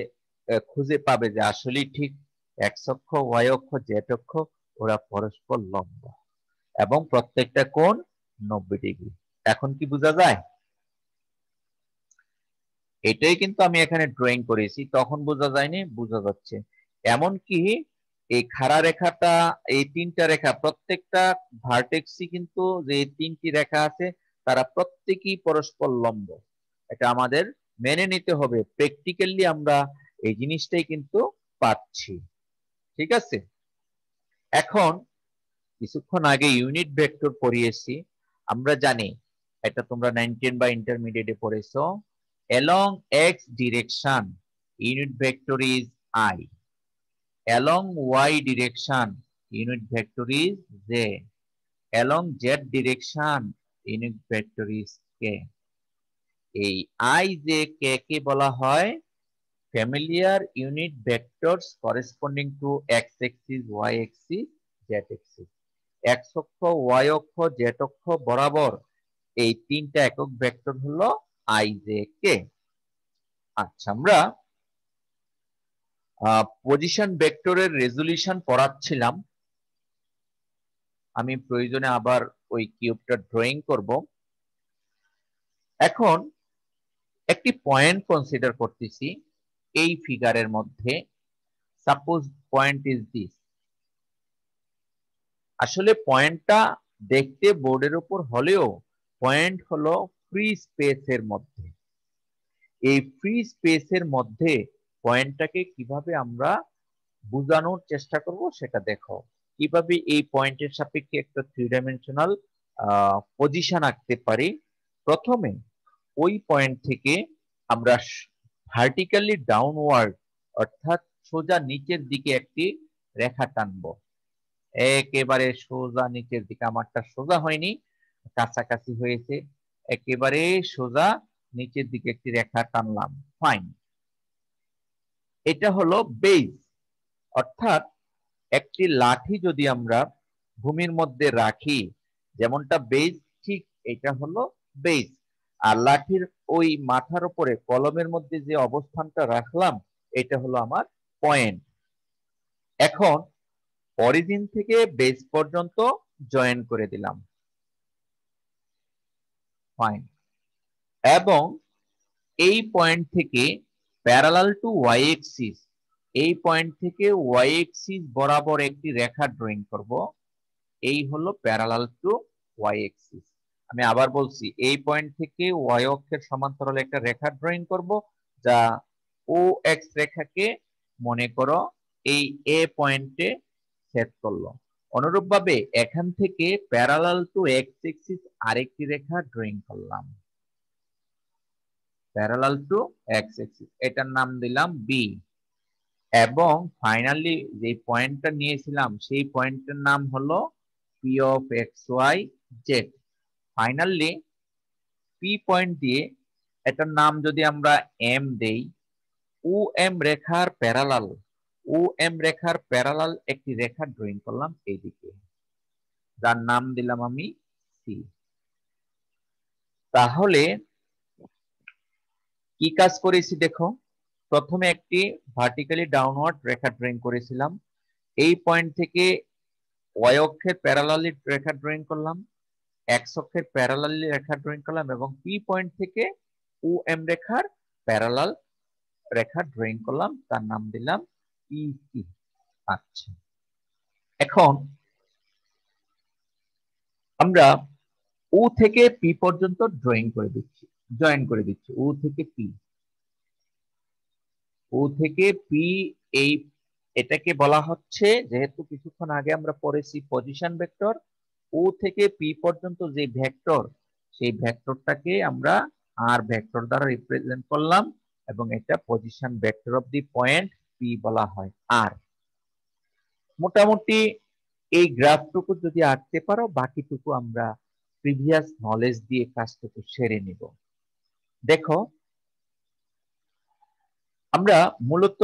খুঁজে পাবে যে আসলে ঠিক এক্স অক্ষ, ওয়াই অক্ষ, জেড অক্ষ ওরা পরস্পর লম্ব এবং প্রত্যেকটা কোণ 90 ডিগ্রি। এখন কি বোঝা যায়? এটাই কিন্তু আমি এখানে ড্রয়িং করেছি, তখন বোঝা যায়নি, বোঝা যাচ্ছে। এমনকি এই খাড়া রেখাটা, এই তিনটা রেখা, প্রত্যেকটা ভার্টেক্সই কিন্তু যে তিনটি রেখা আছে তারা প্রত্যেকই পরস্পর লম্ব। এটা আমাদের মেনে নিতে হবে, প্র্যাকটিক্যালি আমরা এই জিনিসটাই কিন্তু পাচ্ছি। ঠিক আছে, এখন কিছুক্ষণ আগে ইউনিট ভেক্টর পড়িয়েছি, আমরা জানি এটা তোমরা 9 বা ইন্টারমিডিয়েটে পড়েছো। along x direction unit vector is I, along y direction unit vector is j, along z direction unit vector is k। এই I j k কে বলা হয় familiar unit vectors corresponding to x axis, y axis, z axis। x অক্ষ, y অক্ষ, z অক্ষ বরাবর এই তিনটা একক ভেক্টর হলো I j k। আচ্ছা, আমরা পজিশন ভেক্টরের রেজোলিউশন পড়াচ্ছিলাম, আমি প্রয়োজনে আবার ওই কিউবটা ড্রয়িং করব। এখন একটি পয়েন্ট কনসিডার করতেছি এই ফিগারের মধ্যে। Suppose point is this. আসলে পয়েন্টটা দেখতে বোর্ডের উপর হলেও পয়েন্ট হলো ফ্রি স্পেসের মধ্যে। এই ফ্রি স্পেসের মধ্যে পয়েন্টটাকে কিভাবে আমরা বোঝানোর চেষ্টা করব সেটা দেখো। কিভাবে এই পয়েন্টের সাপেক্ষে একটা 3 ডাইমেনশনাল পজিশন আঁকতে পারি। প্রথমে ওই পয়েন্ট থেকে আমরা ভার্টিক্যালি ডাউনওয়ার্ড অর্থাৎ সোজা নিচের দিকে একটি রেখা টানবো, একেবারে সোজা নিচের দিকে। আমারটা সোজা হয়নি, কাছাকাছি হয়েছে। একেবারে সোজা নিচের দিকে একটি রেখা টানলাম, ফাইন। এটা হলো বেজ, অর্থাৎ একটি লাঠি যদি আমরা ভূমির মধ্যে রাখি যেমনটা বেজ, ঠিক এটা হলো বেজ। আর লাঠির ওই মাথার উপরে কলমের মধ্যে যে অবস্থানটা রাখলাম এটা হলো আমার পয়েন্ট। এখন অরিজিন থেকে বেজ পর্যন্ত জয়েন করে দিলাম, ফাইন। এবং এই পয়েন্ট থেকে প্যারালাল টু ওয়াই এক্সিস, এই পয়েন্ট থেকে ওয়াই এক্সিস বরাবর একটি রেখা ড্রয়িং করব, এই হলো প্যারালাল টু ওয়াই এক্সিস। আমি আবার বলছি, এই পয়েন্ট থেকে ওয়াই অক্ষের সমান্তরাল একটা রেখা ড্রয়িং করব, যা ও এক্স রেখাকে মনে করো এই এ পয়েন্টে সেট করলো। অনুরূপভাবে এখান থেকে প্যারালাল টু এক্স এক্সিস আরেকটি রেখা ড্রয়িং করলাম, প্যারালাল টু এক্স এক্সিস, এটার নাম দিলাম বি। এবং ফাইনালি যে পয়েন্টটা নিয়েছিলাম সেই পয়েন্টের নাম হলো P of X Y Z. Finally P point দিয়ে এটার নাম যদি আমরা এম দেই, ও এম রেখার প্যারালাল, ও এম রেখার প্যারালাল একটি রেখা ড্রয়িং করলাম এইদিকে, যার নাম দিলাম আমি সি। তাহলে কি কাজ করেছি দেখো, প্রথমে একটি ভার্টিক্যালি ডাউনওয়ার্ড রেখা ড্রয়িং করেছিলাম, এই পয়েন্ট থেকে ওয়াই অক্ষের প্যারালালি রেখা ড্রয়িং করলাম, এক্স অক্ষের প্যারালালি রেখা ড্রয়িং করলাম, এবং পি পয়েন্ট থেকে ও এম রেখার প্যারালাল রেখা ড্রয়িং করলাম, তার নাম দিলাম ইসি। আচ্ছা, এখন আমরা ও থেকে পি পর্যন্ত ড্রয়িং করে দিচ্ছি, জয়েন করে দিচ্ছি ও থেকে পি, ও থেকে পি। এই এটাকে বলা হচ্ছে, যেহেতু কিছুক্ষণ আগে আমরা পড়েছি পজিশন ভেক্টর, ও থেকে পি পর্যন্ত যে ভেক্টর সেই ভেক্টরটাকে আমরা আর ভেক্টর দ্বারা রিপ্রেজেন্ট করলাম এবং এটা position vector of the point P বলা হয় আর। মোটামুটি এই গ্রাফটুকু যদি আঁকতে পারো বাকিটুকু আমরা প্রিভিয়াস নলেজ দিয়ে কাজটুকু সেরে নিব। দেখো আমরা মূলত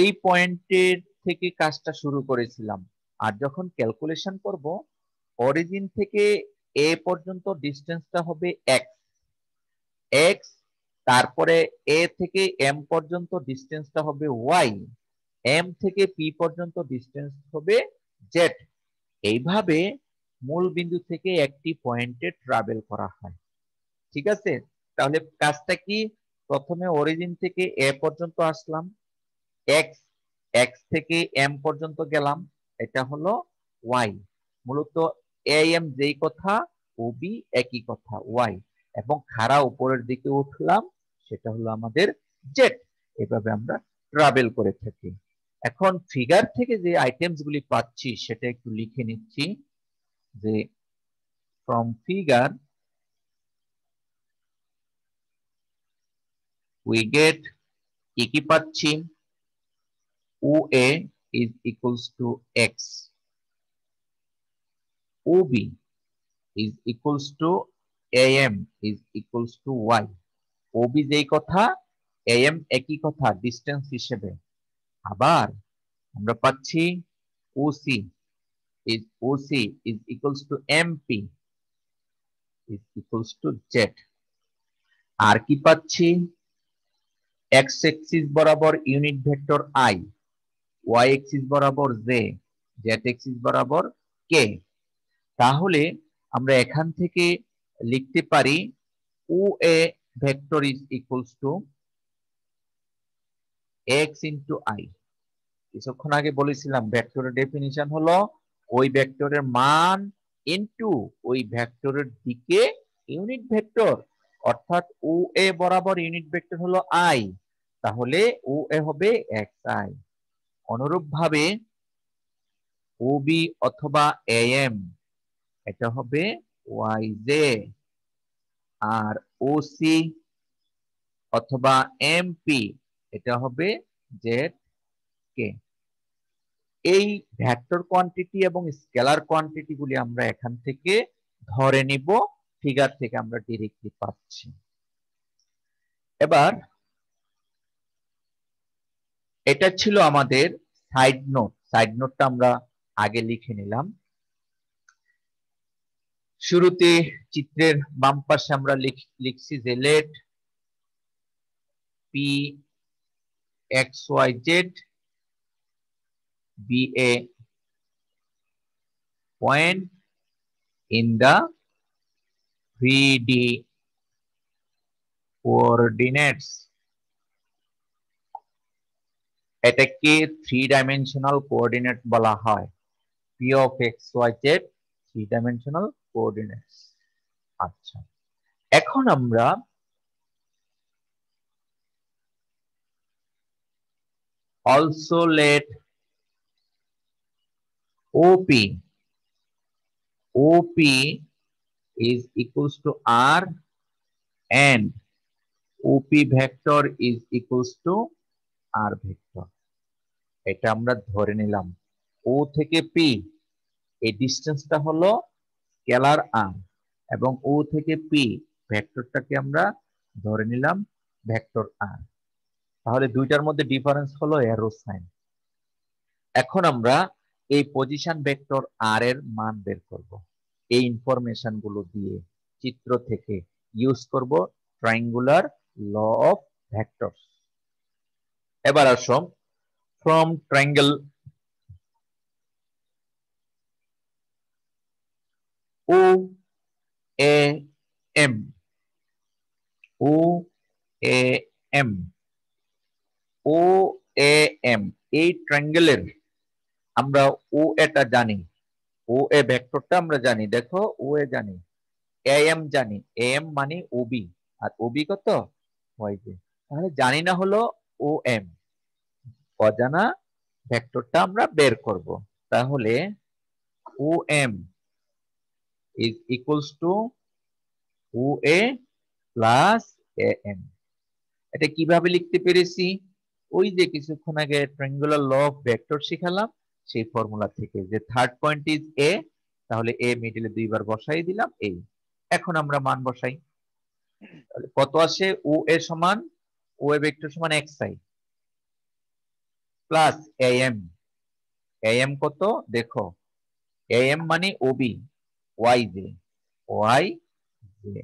এই পয়েন্টের থেকে কাজটা শুরু করেছিলাম, আর যখন ক্যালকুলেশন করব অরিজিন থেকে এ পর্যন্ত ডিস্টেন্সটা হবে এক্স এক্স, তারপরে এ থেকে এম পর্যন্ত ডিস্টেন্সটা হবে ওয়াই, এম থেকে পি পর্যন্ত ডিস্টেন্স হবে জেড। এইভাবে মূল বিন্দু থেকে একটি পয়েন্টে ট্রাভেল করা হয়। ঠিক আছে, তাহলে কাজটা কি? প্রথমে অরিজিন থেকে এ পর্যন্ত আসলাম, এক্স এক্স থেকে এম পর্যন্ত গেলাম, এটা হলো ওয়াই। মূলত এ এম যেই কথা, ও বি একই কথা, ওয়াই, এবং খাড়া উপরের দিকে উঠলাম, সেটা হলো আমাদের জেড। এভাবে আমরা ট্রাভেল করে থাকি। এখন ফিগার থেকে যে আইটেমস গুলি পাচ্ছি সেটা একটু লিখে নিচ্ছি, যে ফ্রম ফিগার উই গেট কি পাচ্ছি, OA is equals to X, OB is equals to AM is equals to Y. OB যেই কথা, AM একই কথা ডিস্টেন্স হিসেবে। আবার আমরা পাচ্ছি OC is equals to MP is equals to Z। আর কি পাচ্ছি, X axis বরাবর unit vector I, Y axis বরাবর J, Z axis বরাবর K। তাহলে আমরা এখান থেকে লিখতে পারি OA vector is equals to X into I। কিছুক্ষণ আগে বলেছিলাম ভেক্টরের ডেফিনিশন হলো ওই ভেক্টরের মান ইনটু ওই ভেক্টরের দিকে ইউনিট ভেক্টর, অর্থাৎ OA বরাবর ইউনিট ভেক্টর হলো I, তাহলে OA হবে XI। অনুরূপভাবে OB অথবা AM এটা হবে YJ, আর OC অথবা MP এটা হবে ZK। এই ভেক্টর কোয়ান্টিটি এবং স্কেলার কোয়ান্টিটি গুলি আমরা এখান থেকে ধরে নিব, ফিগার থেকে আমরা ডিরেক্টলি পাচ্ছি। এবার এটা ছিল আমাদের সাইড নোট। সাইড নোটটা আমরা আগে লিখে নিলাম। শুরুতে চিত্রের বাম পাশে আমরা লিখছি যে let P X Y Z be a point in the 3D coordinates। এটাকে 3 ডাইমেনশনাল কোঅর্ডিনেট বলা হয়। P of x y z 3 dimensional coordinates. আচ্ছা, এখন আমরা also let OP is equals to R and OP vector is equals to R vector। এটা আমরা ধরে নিলাম O থেকে P এই ডিস্টেন্সটা হলো স্কেলার R, এবং O থেকে P ভেক্টরটাকে আমরা ধরে নিলাম ভেক্টর R। তাহলে দুইটার মধ্যে ডিফারেন্স হলো অ্যারো সাইন। এখন আমরা এই পজিশন ভেক্টর R এর মান বের করব এই ইনফরমেশন গুলো দিয়ে, চিত্র থেকে ইউজ করব ট্রায়াঙ্গুলার ল অফ ভেক্টরস। এবার আসো, ফ্রম ট্রায়াঙ্গেল OAM এই ট্রায়াঙ্গেলের আমরা ও এটা জানি, ও এ ভেক্টরটা আমরা জানি। দেখো ও এ জানি, AM জানি, AM মানে OB, আর OB কত YJ। তাহলে জানি না হলো OM, অজানা ভেক্টরটা আমরা বের করব। তাহলে OM is equals to O A plus A M. এটা কিভাবে লিখতে পেরেছি? ওই যে কিছুক্ষণ আগে ট্রায়াঙ্গুলার ল অফ ভেক্টর শিখালাম, সেই ফর্মুলা থেকে, যে থার্ড পয়েন্ট ইজ এ, তাহলে এ মিডলে দুইবার বসাই দিলাম এই। এখন আমরা মান বসাই, তাহলে কত আসে? ও এ সমান, ও এ ভেক্টর সমান X I plus A M. A M কত দেখো, এ এম মানে OB, Y J, Y J.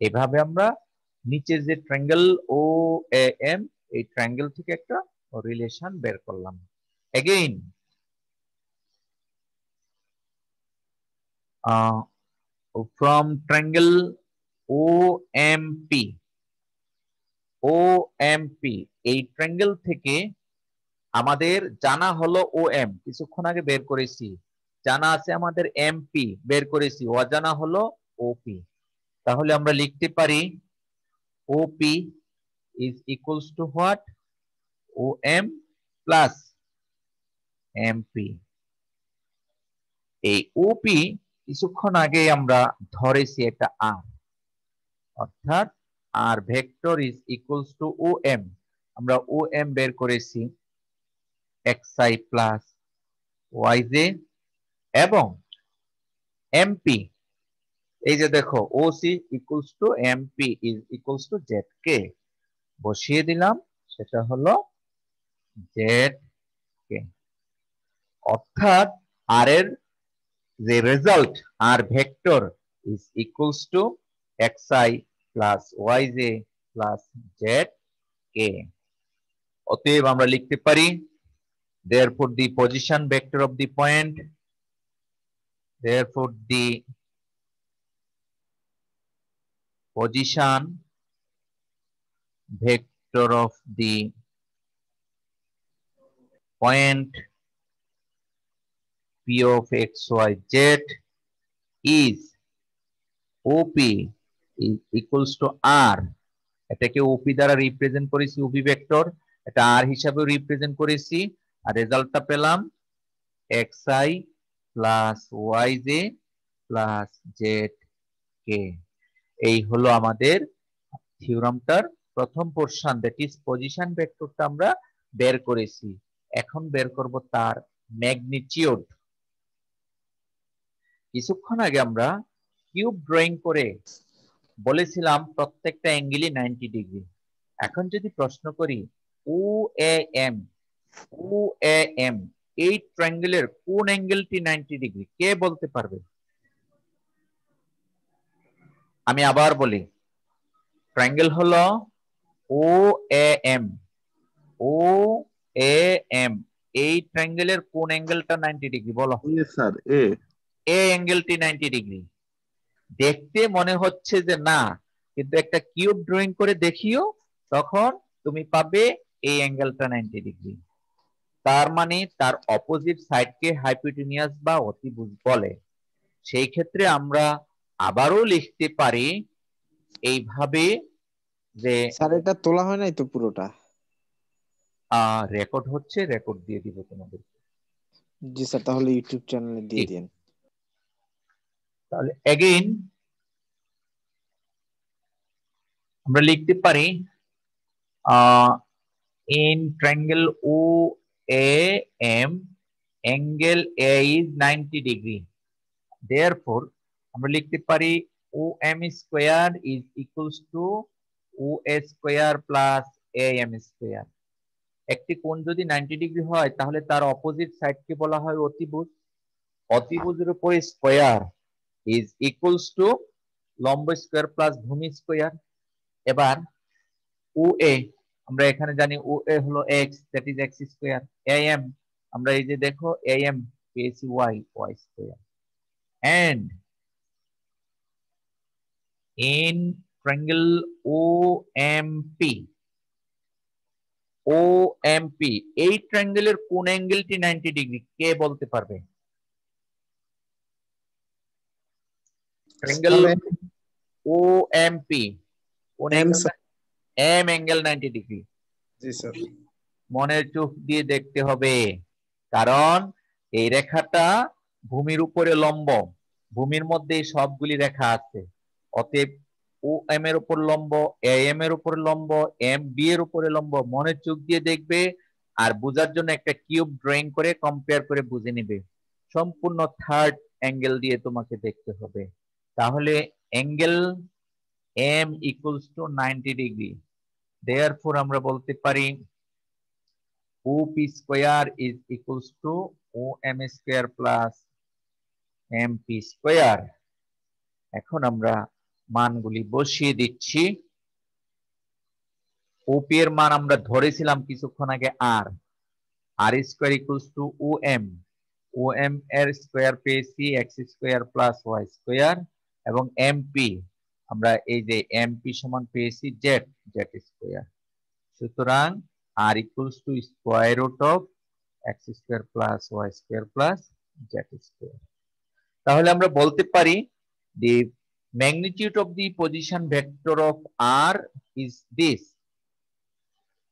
এভাবে আমরা নিচের যে ট্রায়াঙ্গেল ও এ এম, এই ট্রায়াঙ্গেল থেকে একটা রিলেশন বের করলাম। Again from triangle OMP, OMP এই ট্রায়াঙ্গেল থেকে আমাদের জানা হলো OM, কিছুক্ষণ আগে বের করেছি, জানা আছে আমাদের MP, বের করেছি, অজানা হলো OP। তাহলে আমরা লিখতে পারি OP is equals to what? OM plus MP। এই OP কিছুক্ষণ আগে আমরা ধরেছি একটা R, অর্থাৎ R vector is equals to OM। আমরা OM বের করেছি xi plus yj, এবং MP এই যে দেখো OC equals to MP is equals to zk, বসিয়ে দিলাম, সেটা হলো zk। অর্থাৎ R এর যে result R vector is equals to xi plus yj plus zk। অতএব আমরা লিখতে পারি therefore the position vector of the point, therefore the position vector of the point P of x y z is OP is equals to R। এটাকে OP দ্বারা represent করেছি, OP vector, এটা R হিসাবে represent করেছি, আর রেজাল্টটা পেলাম xi plus yj plus zk। এই হলো আমাদের থিওরামটার প্রথম পোরশন, দ্যাট ইজ পজিশন ভেক্টরটা আমরা বের করেছি। এখন বের করব তার ম্যাগনিটিউড। কিছুক্ষণ আগে আমরা কিউব ড্রয়িং করে বলেছিলাম প্রত্যেকটা অ্যাঙ্গেলই 90 ডিগ্রি। এখন যদি প্রশ্ন করি ও A M, O A M এই ট্রায়াঙ্গেলের কোন অ্যাঙ্গেলটি 90 ডিগ্রি, কে বলতে পারবে? আমি আবার বলি, ট্রায়াঙ্গেল হলো ও A M, O A M এই ট্রায়াঙ্গেলের কোন অ্যাঙ্গেলটা 90 ডিগ্রি বলো? স্যার এ, এ অ্যাঙ্গেলটি 90 ডিগ্রি। দেখতে মনে হচ্ছে যে না, কিন্তু একটা কিউব ড্রয়িং করে দেখিও, তখন তুমি পাবে এই অ্যাঙ্গেলটা 90 ডিগ্রি। তার মানে তার অপোজিট সাইডকে হাইপোটেনিয়াস বা অতিভুজ বলে। সেই ক্ষেত্রে আমরা আবারও লিখতে পারি এইভাবে যে, স্যার এটা তোলা হয় নাই তো পুরোটা। রেকর্ড হচ্ছে, রেকর্ড দিয়ে দিব তোমাদের। জি স্যার, তাহলে ইউটিউব চ্যানেলে দিয়ে দিন। তাহলে এগেইন আমরা লিখতে পারি in triangle OAM angle A is 90 degree, therefore আমরা লিখতে পারি OM square is equals to OA square plus AM square। একটি কোণ যদি 90 ডিগ্রি হয় তাহলে তার অপোজিট সাইডকে বলা হয় অতিভুজ। অতিভুজের উপরে স্কয়ার is equals to লম্ব স্কয়ার প্লাস ভূমি স্কয়ার। এবার OA আমরা এখানে জানি OA হলো x, that is x square. AM আমরা এই যে দেখো AM পেয়েছি y, y square. and in triangle OMP, OMP এই ট্রায়াঙ্গেলের কোন অ্যাঙ্গেলটি 90 ডিগ্রি, কে বলতে পারবে? ট্রায়াঙ্গেল OMP কোন অ্যাঙ্গেল? M angle 90 degree. জি স্যার। মনের চোখ দিয়ে দেখতে হবে, কারণ এই রেখাটা ভূমির উপরে লম্ব, ভূমির মধ্যে সবগুলি রেখা আছে, অতএব ও এম এর উপর লম্ব, এ এম এর উপর লম্ব, এম বি এর উপরে লম্ব, মনে চোখ দিয়ে দেখবে আর বোঝার জন্য একটা কিউব ড্রয়িং করে কম্পেয়ার করে বুঝে নিবে। সম্পূর্ণ থার্ড অ্যাঙ্গেল দিয়ে তোমাকে দেখতে হবে। তাহলে angle M equals to 90 degree. Therefore আমরা বলতে পারি OP square is equals to OM square plus MP square. এখন আমরা মানগুলি বসিয়ে দিচ্ছি। OP এর মান আমরা ধরেছিলাম কিছুক্ষণ আগে R square equals to OM এর স্কয়ার পেয়েছি X square plus Y square, এবং MP আমরা এই যে MP সমান পেয়েছি জেড স্কয়ার। সুতরাং R equals to square root of X square plus Y square plus Z square. তাহলে আমরা বলতে পারি the magnitude of the position vector of R is this.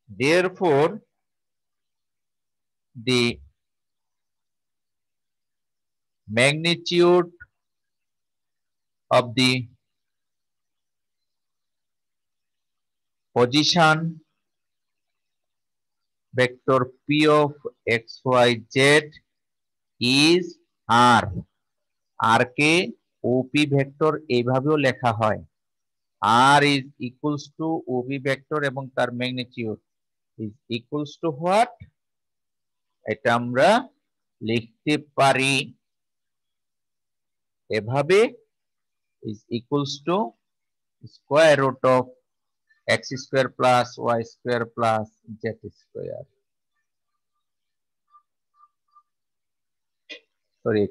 Therefore, the magnitude of the position vector P of x, y, z is R. R K OP vector এইভাবেও লেখা হয়, R is equals to OP vector এবং তার magnitude is equals to what? এটা আমরা লিখতে পারি এভাবে, is equals to square root of x square plus y square plus z square. Sorry,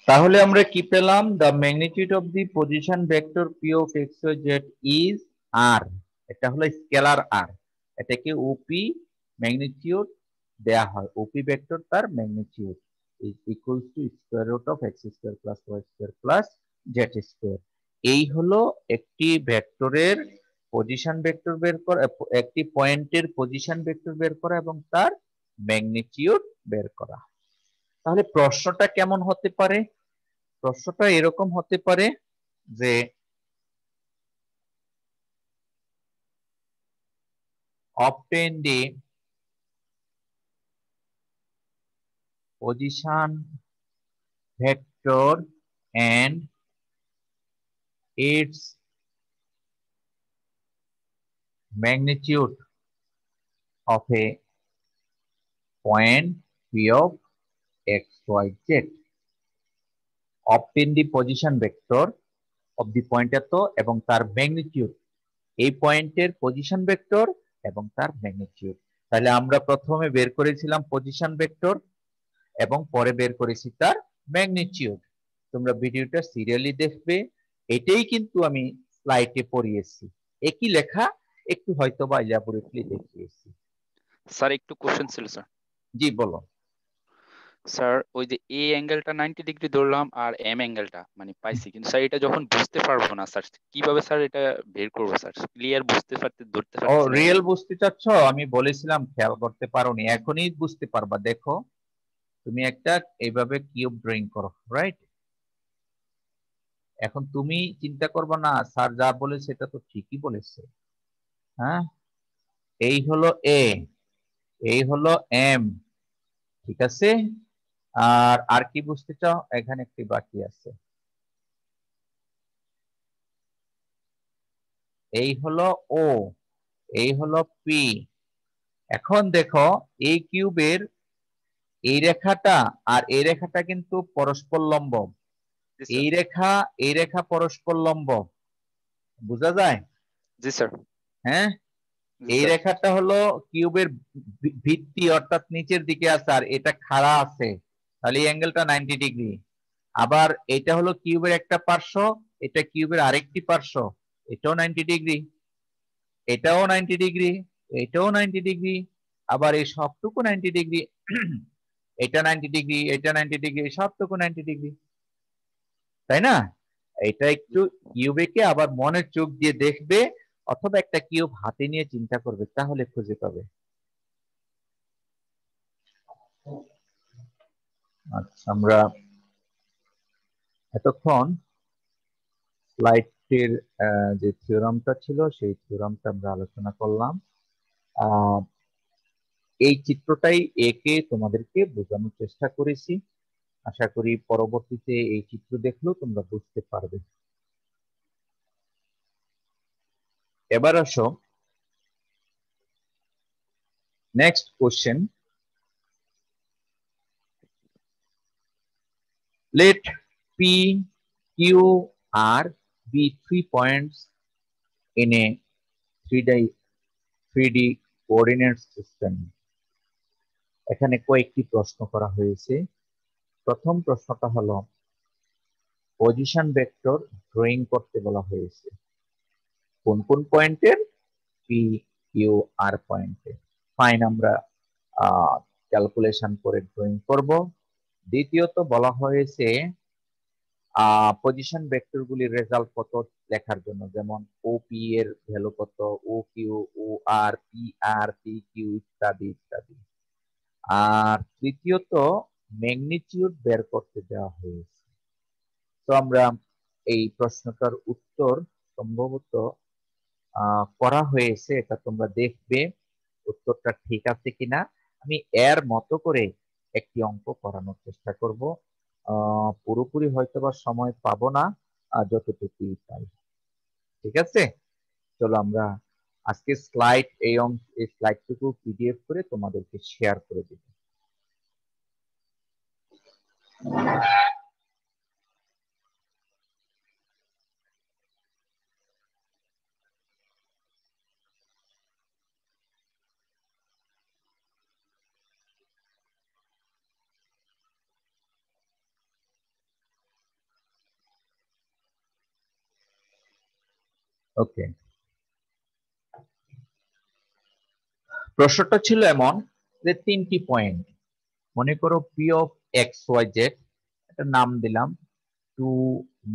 তাহলে আমরা কি পেলাম? The magnitude of the position vector P of X Y Z is R. এটা হলো স্কেলার আর, এটাকে ওপি ম্যাগনিটিউড দেয়া হয়, OP vector তার magnitude is equals to square root of X square plus Y square plus Z square. এই হলো একটি ভেক্টরের পজিশন ভেক্টর বের করা, একটি পয়েন্টের পজিশন ভেক্টর বের করা এবং তার ম্যাগনিটিউড বের করা। তাহলে প্রশ্নটা কেমন হতে পারে? প্রশ্নটা এরকম হতে পারে যে obtain the position vector and its magnitude of a point P of x, y, z. Obtain the position vector of the point এত এবং তার ম্যাগনিটিউড, এই পয়েন্টের পজিশন ভেক্টর এবং তার ম্যাগনিটিউড। তাহলে আমরা প্রথমে বের করেছিলাম পজিশন ভেক্টর এবং পরে বের করেছি তার ম্যাগনিটিউড। তোমরা ভিডিওটা সিরিয়ালি দেখবে, এটাই কিন্তু আমি স্লাইডে পড়িয়েছি, একই লেখা, একটু হয়তো বা ইলাবোরেটলি দেখিয়েছি। স্যার একটু কোশ্চেন ছিল স্যার। জি বলো। স্যার ওই যে এ অ্যাঙ্গেলটা 90 ডিগ্রি ধরলাম আর এম অ্যাঙ্গেলটা মানে পাইছি, কিন্তু স্যার এটা যখন বুঝতে পারবো না স্যার, কিভাবে স্যার এটা বের করবো স্যার? ক্লিয়ার বুঝতে পারতে ধরতে ও পারছি না। রিয়েল বুঝতে চাচ্ছ? আমি বলেছিলাম খেয়াল করতে পারোনি, এখনই বুঝতে পারবা। দেখো তুমি একটা এইভাবে কিউব ড্রয়িং করো, রাইট? এখন তুমি চিন্তা করবা না স্যার যা বলেছে এটা তো ঠিকই বলেছে, হ্যাঁ? এই হলো এ, এই হলো এম, ঠিক আছে? আর কি বুঝতে চাও? এখানে একটি বাকি আছে, এই হলো ও, এই হলো পি। এখন দেখো এই কিউবের এই রেখাটা আর এই রেখাটা কিন্তু পরস্পর লম্ব, এই রেখা পরস্পর লম্ব, বোঝা যায়? জি স্যার। হ্যাঁ, এই স্যার। রেখাটা হলো কিউবের ভিত্তি অর্থাৎ নিচের দিকে আছে আর এটা খাড়া আছে, তাহলে এই অ্যাঙ্গেলটা 90 ডিগ্রি। আবার এটা হলো কিউবের একটা পার্শ্ব, এটা কিউবের আরেকটি পার্শ্ব, এটাও 90 ডিগ্রি, এটাও 90 ডিগ্রি, এটাও 90 ডিগ্রি, আবার এই সবটুকু 90 ডিগ্রি, এটা 90 ডিগ্রি, এটা 90 ডিগ্রি, সবটুকু 90 ডিগ্রি, তাই না? এটা একটু কিউবেকে আবার মনের চোখ দিয়ে দেখবে অথবা একটা কিউব হাতে নিয়ে চিন্তা করবে, তাহলে খুঁজে পাবে। আচ্ছা, আমরা এতক্ষণ স্লাইডটির যে থিওরামটা ছিল সেই থিওরামটা আমরা আলোচনা করলাম। এই চিত্রটাই একে তোমাদেরকে বোঝানোর চেষ্টা করেছি। আশা করি পরবর্তীতে এই চিত্র দেখলেও তোমরা বুঝতে পারবে। এবার আসো next question. Let P, Q, R be 3 points in a 3D coordinate system. এখানে কয়েকটি প্রশ্ন করা হয়েছে। প্রথম প্রশ্নটা হলো পজিশন ভেক্টর ড্রয়িং করতে বলা হয়েছে। কোন কোন পয়েন্টের? পি, কিউ, আর পয়েন্টে। ফাইন, আমরা ক্যালকুলেশন করে ড্রয়িং করব। দ্বিতীয়ত বলা হয়েছে পজিশন ভেক্টর গুলির রেজাল্ট কত লেখার জন্য, যেমন ওপি এর ভ্যালু কত, ও কিউ, ও আর, পি আর, পি কিউ ইত্যাদি ইত্যাদি। আর তৃতীয়ত ম্যাগনিটিউড বের করতে দেওয়া হয়েছে। তো আমরা এই প্রশ্নটার উত্তর সম্ভবত করা হয়েছে, এটা তোমরা দেখবে উত্তরটা ঠিক আছে কিনা। আমি এর মতো করে একটি অঙ্ক করানোর চেষ্টা করব। পুরোপুরি হয়তোবা সময় পাবো না, যতটুকুই পাই। ঠিক আছে, চলো আমরা আজকে এই স্লাইডটুকু পিডিএফ করে তোমাদেরকে শেয়ার করে দিব। ওকে, প্রশ্নটা ছিল এমন যে 3টি পয়েন্ট, মনে করো P of X Y Z, একটা নাম দিলাম 2,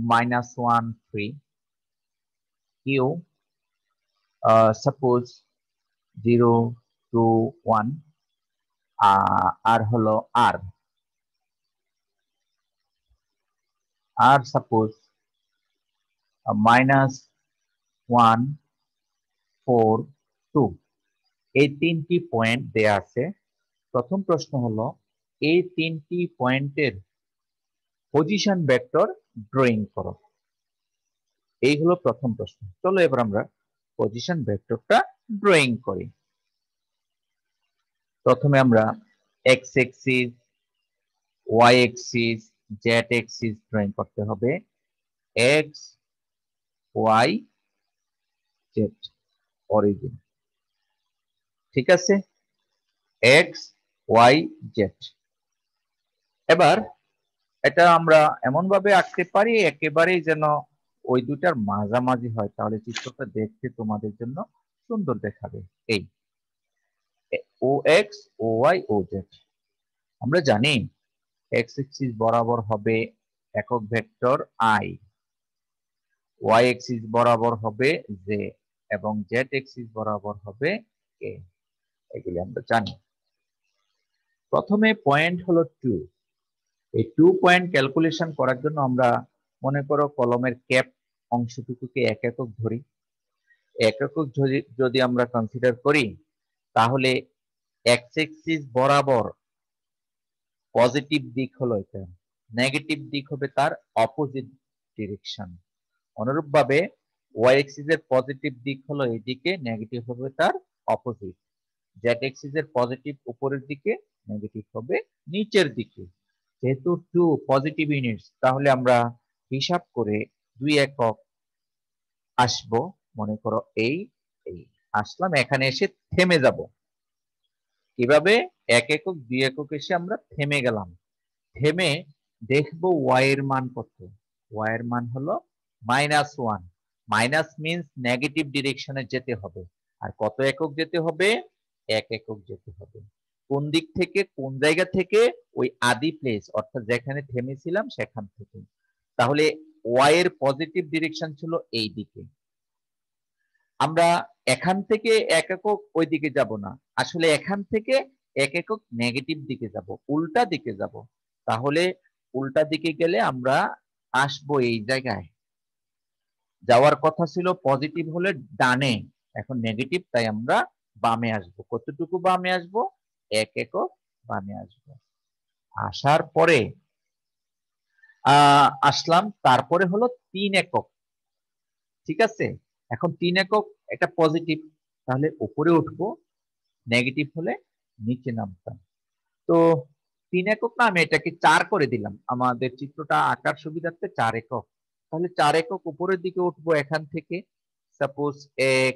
-1, 3, কিউ সাপোজ 0, 2, 1, আর হলো আর সাপোজ -1, 4, 2। এই 3টি পয়েন্ট দেয়া আছে। প্রথম প্রশ্ন হলো এই 3টি পয়েন্টের পজিশন ভেক্টর ড্রয়িং করো। এই হলো প্রথম প্রশ্ন। চলো এবার আমরা পজিশন ভেক্টরটা ড্রয়িং করি। প্রথমে আমরা X axis, Y axis, Z axis drawing করতে হবে। X, Y, Z origin. ঠিক আছে, এক্স, ওয়াই, জেড। এবার এটা আমরা এমন ভাবে আঁকতে পারি একেবারেই যেন ওই দুটার মাঝামাঝি হয়, তাহলে চিত্রটা দেখতে তোমাদের জন্য সুন্দর দেখাবে। এই ও এক্স, ও ওয়াই, ও জেড। আমরা জানি এক্স এক্সিস বরাবর হবে একক ভেক্টর আই, ওয়াই এক্সিস বরাবর হবে জে, এবং জেড এক্সিস বরাবর হবে কে। এগুলি আমরা জানি। প্রথমে পয়েন্ট হলো 2। এই 2 পয়েন্ট ক্যালকুলেশন করার জন্য আমরা মনে করো কলমের ক্যাপ অংশটুকুকে এক একক ধরি। এক একক যদি আমরা কনসিডার করি তাহলে এক্স এক্সিস বরাবর পজিটিভ দিক হলো এটা, নেগেটিভ দিক হবে তার অপোজিট ডিরেকশন। অনুরূপভাবে ওয়াই এক্সিস এর পজিটিভ দিক হলো এইদিকে, নেগেটিভ হবে তার অপোজিট। জেড এক্সিস এর পজিটিভ উপরের দিকে, নেগেটিভ হবে নিচের দিকে। যেহেতু 2 পজিটিভ ইউনিটস, তাহলে আমরা হিসাব করে 2 একক আসবো। মনে করো এই আসলাম, এখানে এসে থেমে যাব। কিভাবে? 1 একক 2 একক এসে আমরা থেমে গেলাম। থেমে দেখবো ওয়াই এর মান কত। ওয়াই এর মান হলো -1। মাইনাস মিন্স নেগেটিভ ডিরেকশনে যেতে হবে। আর কত একক যেতে হবে? 1 একক যেতে হবে। কোন দিক থেকে, কোন জায়গা থেকে? ওই আদি প্লেস, অর্থাৎ যেখানে থেমেছিলাম সেখান থেকে। তাহলে ওয়াই এর পজিটিভ ডিরেকশন ছিল এই দিকে। আমরা এখান থেকে 1 একক ওই দিকে যাব না, আসলে এখান থেকে 1 একক নেগেটিভ দিকে যাব, উল্টা দিকে যাব। তাহলে উল্টা দিকে গেলে আমরা আসবো এই জায়গায়। যাওয়ার কথা ছিল পজিটিভ হলে ডানে, এখন নেগেটিভ, তাই আমরা বামে আসবো। কতটুকু বামে আসবো? 1 একক বামে আসবো। আসার পরে আসলাম, তারপরে হলো 3 একক। ঠিক আছে, এখন 3 একক এটা পজিটিভ, তাহলে উপরে উঠবো, নেগেটিভ হলে নিচে নামতাম। তো 3 একক না, আমি এটাকে 4 করে দিলাম, আমাদের চিত্রটা আঁকার সুবিধার্থে 4 একক। তাহলে 4 একক উপরের দিকে উঠবো এখান থেকে। সাপোজ 1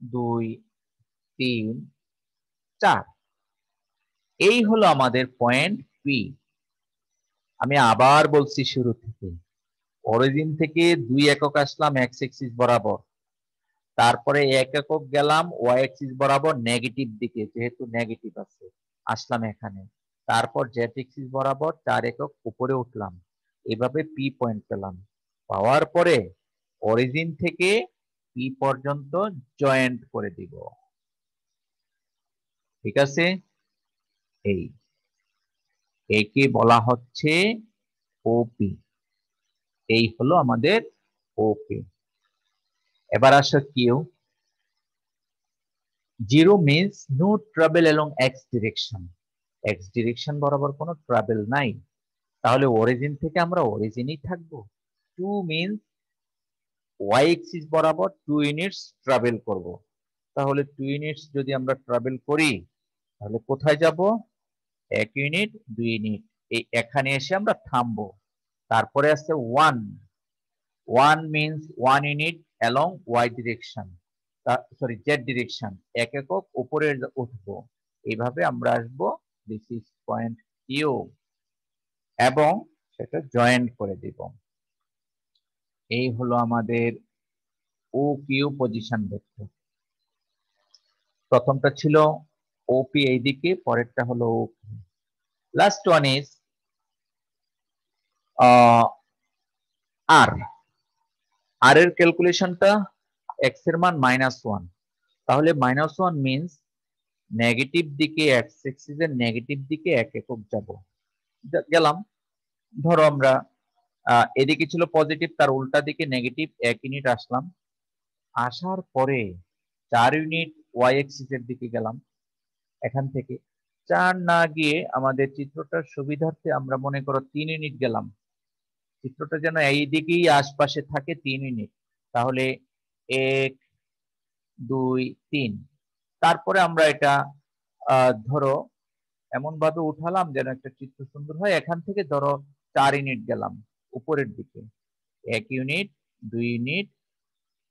2 3 4, এই হলো আমাদের পয়েন্ট পি। আমি আবার বলছি শুরু থেকে, অরিজিন থেকে 2 একক আসলাম এক্স এক্সিস বরাবর, তারপরে 1 একক গেলাম ওয়াই এক্সিস বরাবর নেগেটিভ দিকে, যেহেতু নেগেটিভ আছে আসলাম এখানে। তারপর জেড এক্সিস বরাবর 4 একক উপরে উঠলাম, এভাবে পি পয়েন্ট পেলাম। পাওয়ার পরে অরিজিন থেকে পি পর্যন্ত জয়েন্ট করে দিব। ঠিক আছে, এই একে বলা হচ্ছে ওপি। এই হলো আমাদের ওপি। এবার আসো Q. Zero means no travel along X direction. X direction বরাবর কোনো ট্রাভেল নাই, তাহলে অরিজিন থেকে আমরা অরিজিনই থাকবো। 2 মিন্স ওয়াই এক্সিস বরাবর 2 ইউনিটস ট্রাভেল করব। তাহলে 2 ইউনিটস যদি আমরা ট্রাভেল করি, তাহলে কোথায় যাব? 1 ইউনিট 2 ইউনিট, এই এখানে এসে আমরা থামবো। তারপরে আছে 1। 1 means 1 unit along Y direction, sorry Z direction, 1 একক উপরে উঠবো। এইভাবে আমরা আসবো, দিস ইজ পয়েন্ট কিউ, এবং সেটা জয়েন্ট করে দিব। এই হলো আমাদের ও কিউ পজিশন ভেক্টর। প্রথমটা ছিল ওপি এইদিকে, পরেরটা হলো O Q. Last one is আর। আর এর ক্যালকুলেশনটা এক্স এর মান -1, তাহলে -1 মিন্স নেগেটিভ দিকে এক্স এক্সিসের নেগেটিভ দিকে 1 একক যাব। গেলাম, ধরো আমরা এদিকে ছিল পজিটিভ, তার উল্টা দিকে নেগেটিভ 1 ইউনিট আসলাম। আসার পরে 4 ইউনিট ওয়াই এক্সিসের দিকে গেলাম। এখান থেকে 4 না গিয়ে আমাদের চিত্রটার সুবিধার্থে আমরা মনে করো 3 ইউনিট গেলাম। চিত্রটা যেন এই দিকেই আশপাশে থাকে, 3 ইউনিট। তাহলে 1 2 3, তারপরে আমরা এটা ধরো এমন ভাবে উঠালাম যেন একটা চিত্র সুন্দর হয়। এখান থেকে ধরো 4 ইউনিট গেলাম উপরের দিকে, 1 unit 2 unit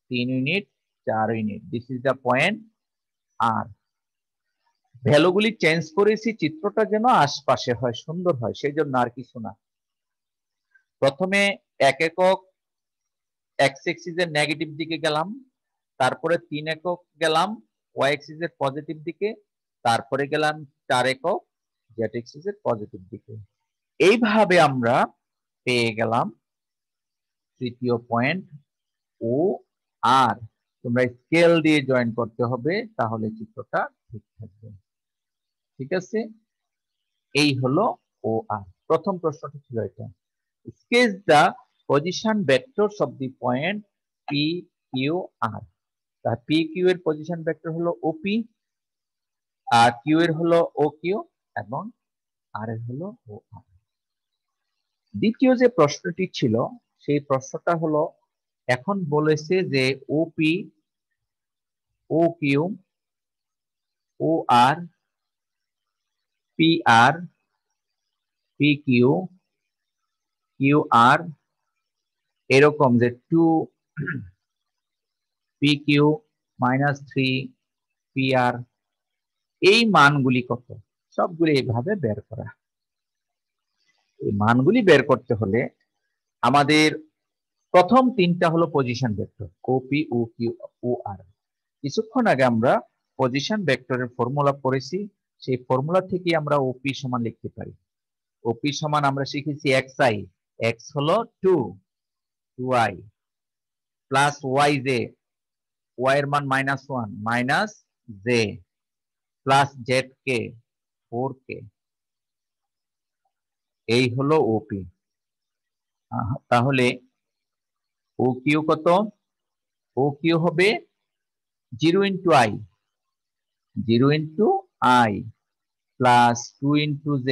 3 unit 4 unit, this is the point R. ভ্যালুগুলি চেঞ্জ করেছি চিত্রটা যেন আশপাশে হয়, সুন্দর হয়, সেই জন্য, আর কিছু না। প্রথমে 1 একক এক্স এক্সিসের নেগেটিভ দিকে গেলাম, তারপরে 3 একক গেলাম ওয়াই এক্সিসের পজিটিভ দিকে, তারপরে গেলাম 4 একক জেড এক্সিসের পজিটিভ দিকে। এইভাবে আমরা পেয়ে গেলাম তৃতীয় পয়েন্ট ও আর। তোমরা স্কেল দিয়ে জয়েন করতে হবে, তাহলে চিত্রটা ঠিক থাকবে। ঠিক আছে, এই হলো ও আর। প্রথম প্রশ্নটা ছিল এটা, sketch the position vectors of the point P Q R. তার পি কিউ এর পজিশন ভেক্টর হলো ওপি, আর কিউ এর হলো ও কিউ, এবং আর এর হলো ও আর। দ্বিতীয় যে প্রশ্নটি ছিল সেই প্রশ্নটা হলো, এখন বলেছে যে ওপি ও কিউ ও আর P R P Q Q R, এরকম যে 2 পি কিউ -3 PR, এই মানগুলি কত সবগুলি এইভাবে বের করা। এই মানগুলি বের করতে হলে আমাদের প্রথম তিনটা হলো পজিশন ভেক্টর ওপি, ও কিউ, ও আর। কিছুক্ষণ আগে আমরা পজিশন ভেক্টরের ফর্মুলা পড়েছি, সেই ফর্মুলা থেকে আমরা ওপি সমান লিখতে পারি। ওপি সমান আমরা শিখেছি xi, x হলো 2i প্লাস yj, y এর মান -1 minus j plus zk 4k, এই হলো ওপি। তাহলে ও কিউ কত? ও কিউ হবে 0 into i, 0 into i plus 2 into j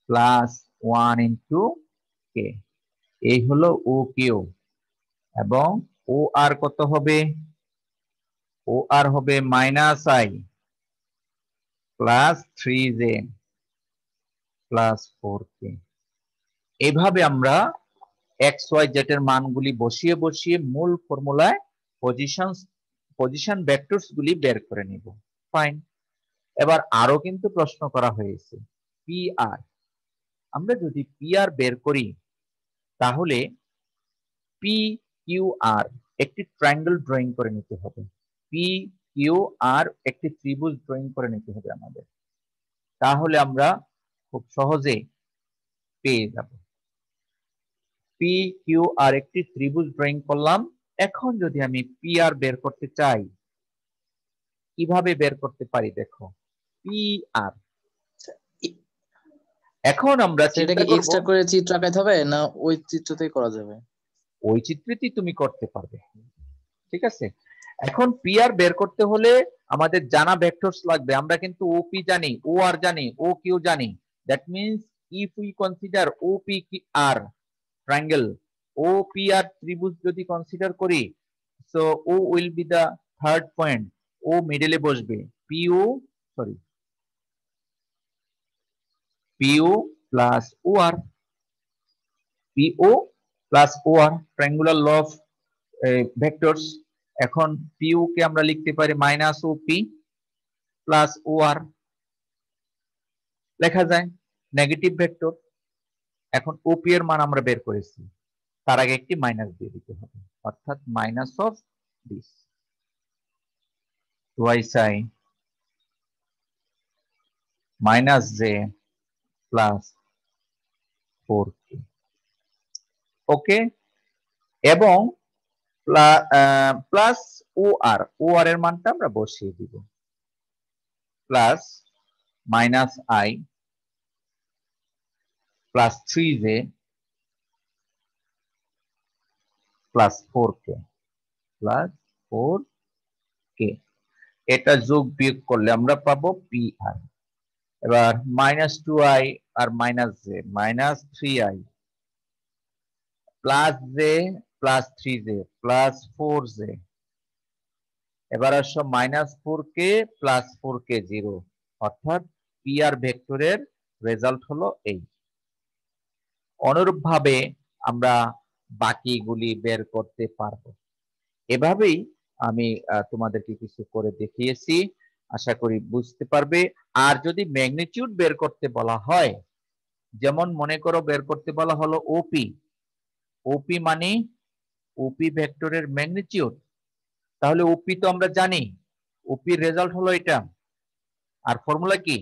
plus 1 into k, এই হলো ও কিউ। এবং ও আর কত হবে? ও আর হবে -i plus 3j plus 4k। এইভাবে আমরা এক্স ওয়াই জেড এর মানগুলি বসিয়ে বসিয়ে মূল ফর্মুলায় পজিশন ভেক্টরস গুলি বের করে নিব। ফাইন। এবার আরো কিন্তু প্রশ্ন করা হয়েছে পি আর। আমরা যদি পি আর বের করি তাহলে পি কিউ আর একটি ট্রায়াঙ্গেল ড্রয়িং করে নিতে হবে। পি কিউ আর একটি ত্রিভুজ ড্রয়িং করে নিতে হবে আমাদের। তাহলে আমরা খুব সহজে পেয়ে যাব। পি কিউ আর একটি ত্রিভুজ ড্রয়িং করলাম। এখন যদি আমি পি আর বের করতে চাই, কিভাবে বের করতে পারি দেখো। পি আর, এখন আমরা সেটা চিন্তা কি করব এক্সট্রা করে চিত্র আঁকাতে হবে না ওই চিত্রতেই করা যাবে? ওই চিত্রটি তুমি করতে পারবে, ঠিক আছে। এখন পি আর বের করতে হলে আমাদের জানা ভেক্টরস লাগবে। আমরা কিন্তু ওপি জানি, ও আর জানি, ও কিউ জানি। That means if we consider OP R triangle, OPR ত্রিভুজ যদি কনসিডার করি, so O will be the third point. O মিডলে বসবে। PO plus OR, PO plus OR, triangular law of vectors. এখন PO কে আমরা লিখতে পারি -OP প্লাস OR, লেখা যায় নেগেটিভ ভেক্টর। এখন ওপি এর মান আমরা বের করেছি, তার আগে একটি মাইনাস দিয়ে দিতে হবে, অর্থাৎ minus of this twice i minus j plus 4k, ওকে। এবং প্লাস OR, OR এর মানটা আমরা বসিয়ে দিব, plus -i plus 3j plus 4k plus 4k। এটা যোগ বিয়োগ করলে আমরা পাবো পি আর। এবার -2i আর -j, -3i plus j plus 3j plus 4j। এবার আসো -4k প্লাস 4k 0, অর্থাৎ পি আর ভেক্টরের রেজাল্ট হলো এই। অনুরূপ ভাবে আমরা বাকিগুলি বের করতে পারবো। এভাবেই আমি তোমাদেরকে কিছু করে দেখিয়েছি, আশা করি বুঝতে পারবে। আর যদি ম্যাগনিটিউড বের করতে বলা হয়, যেমন মনে করো বের করতে বলা হলো ওপি, ওপি মানে ওপি ভেক্টরের ম্যাগনিটিউড, তাহলে ওপি তো আমরা জানি, ওপির রেজাল্ট হলো এটা। আর ফর্মুলা কি?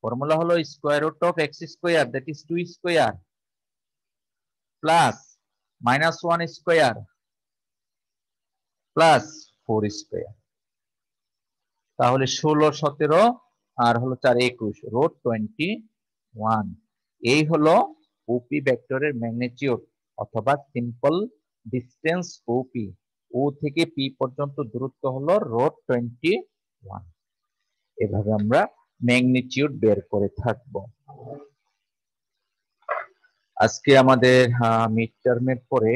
ফর্মুলা হলো square root of X square, that is 2 square plus -1 square plus 4 square. তাহলে 16, 17 আর হলো 4, 21, রুট 21। এই হলো ওপি ভেক্টরের ম্যাগনিটিউড অথবা সিম্পল ডিসটেন্স ওপি। ও থেকে পি পর্যন্ত দূরত্ব হলো রুট 21। এভাবে আমরা ম্যাগনিটিউড বের করে থাকবো। আজকে আমাদের মিড টার্মের পরে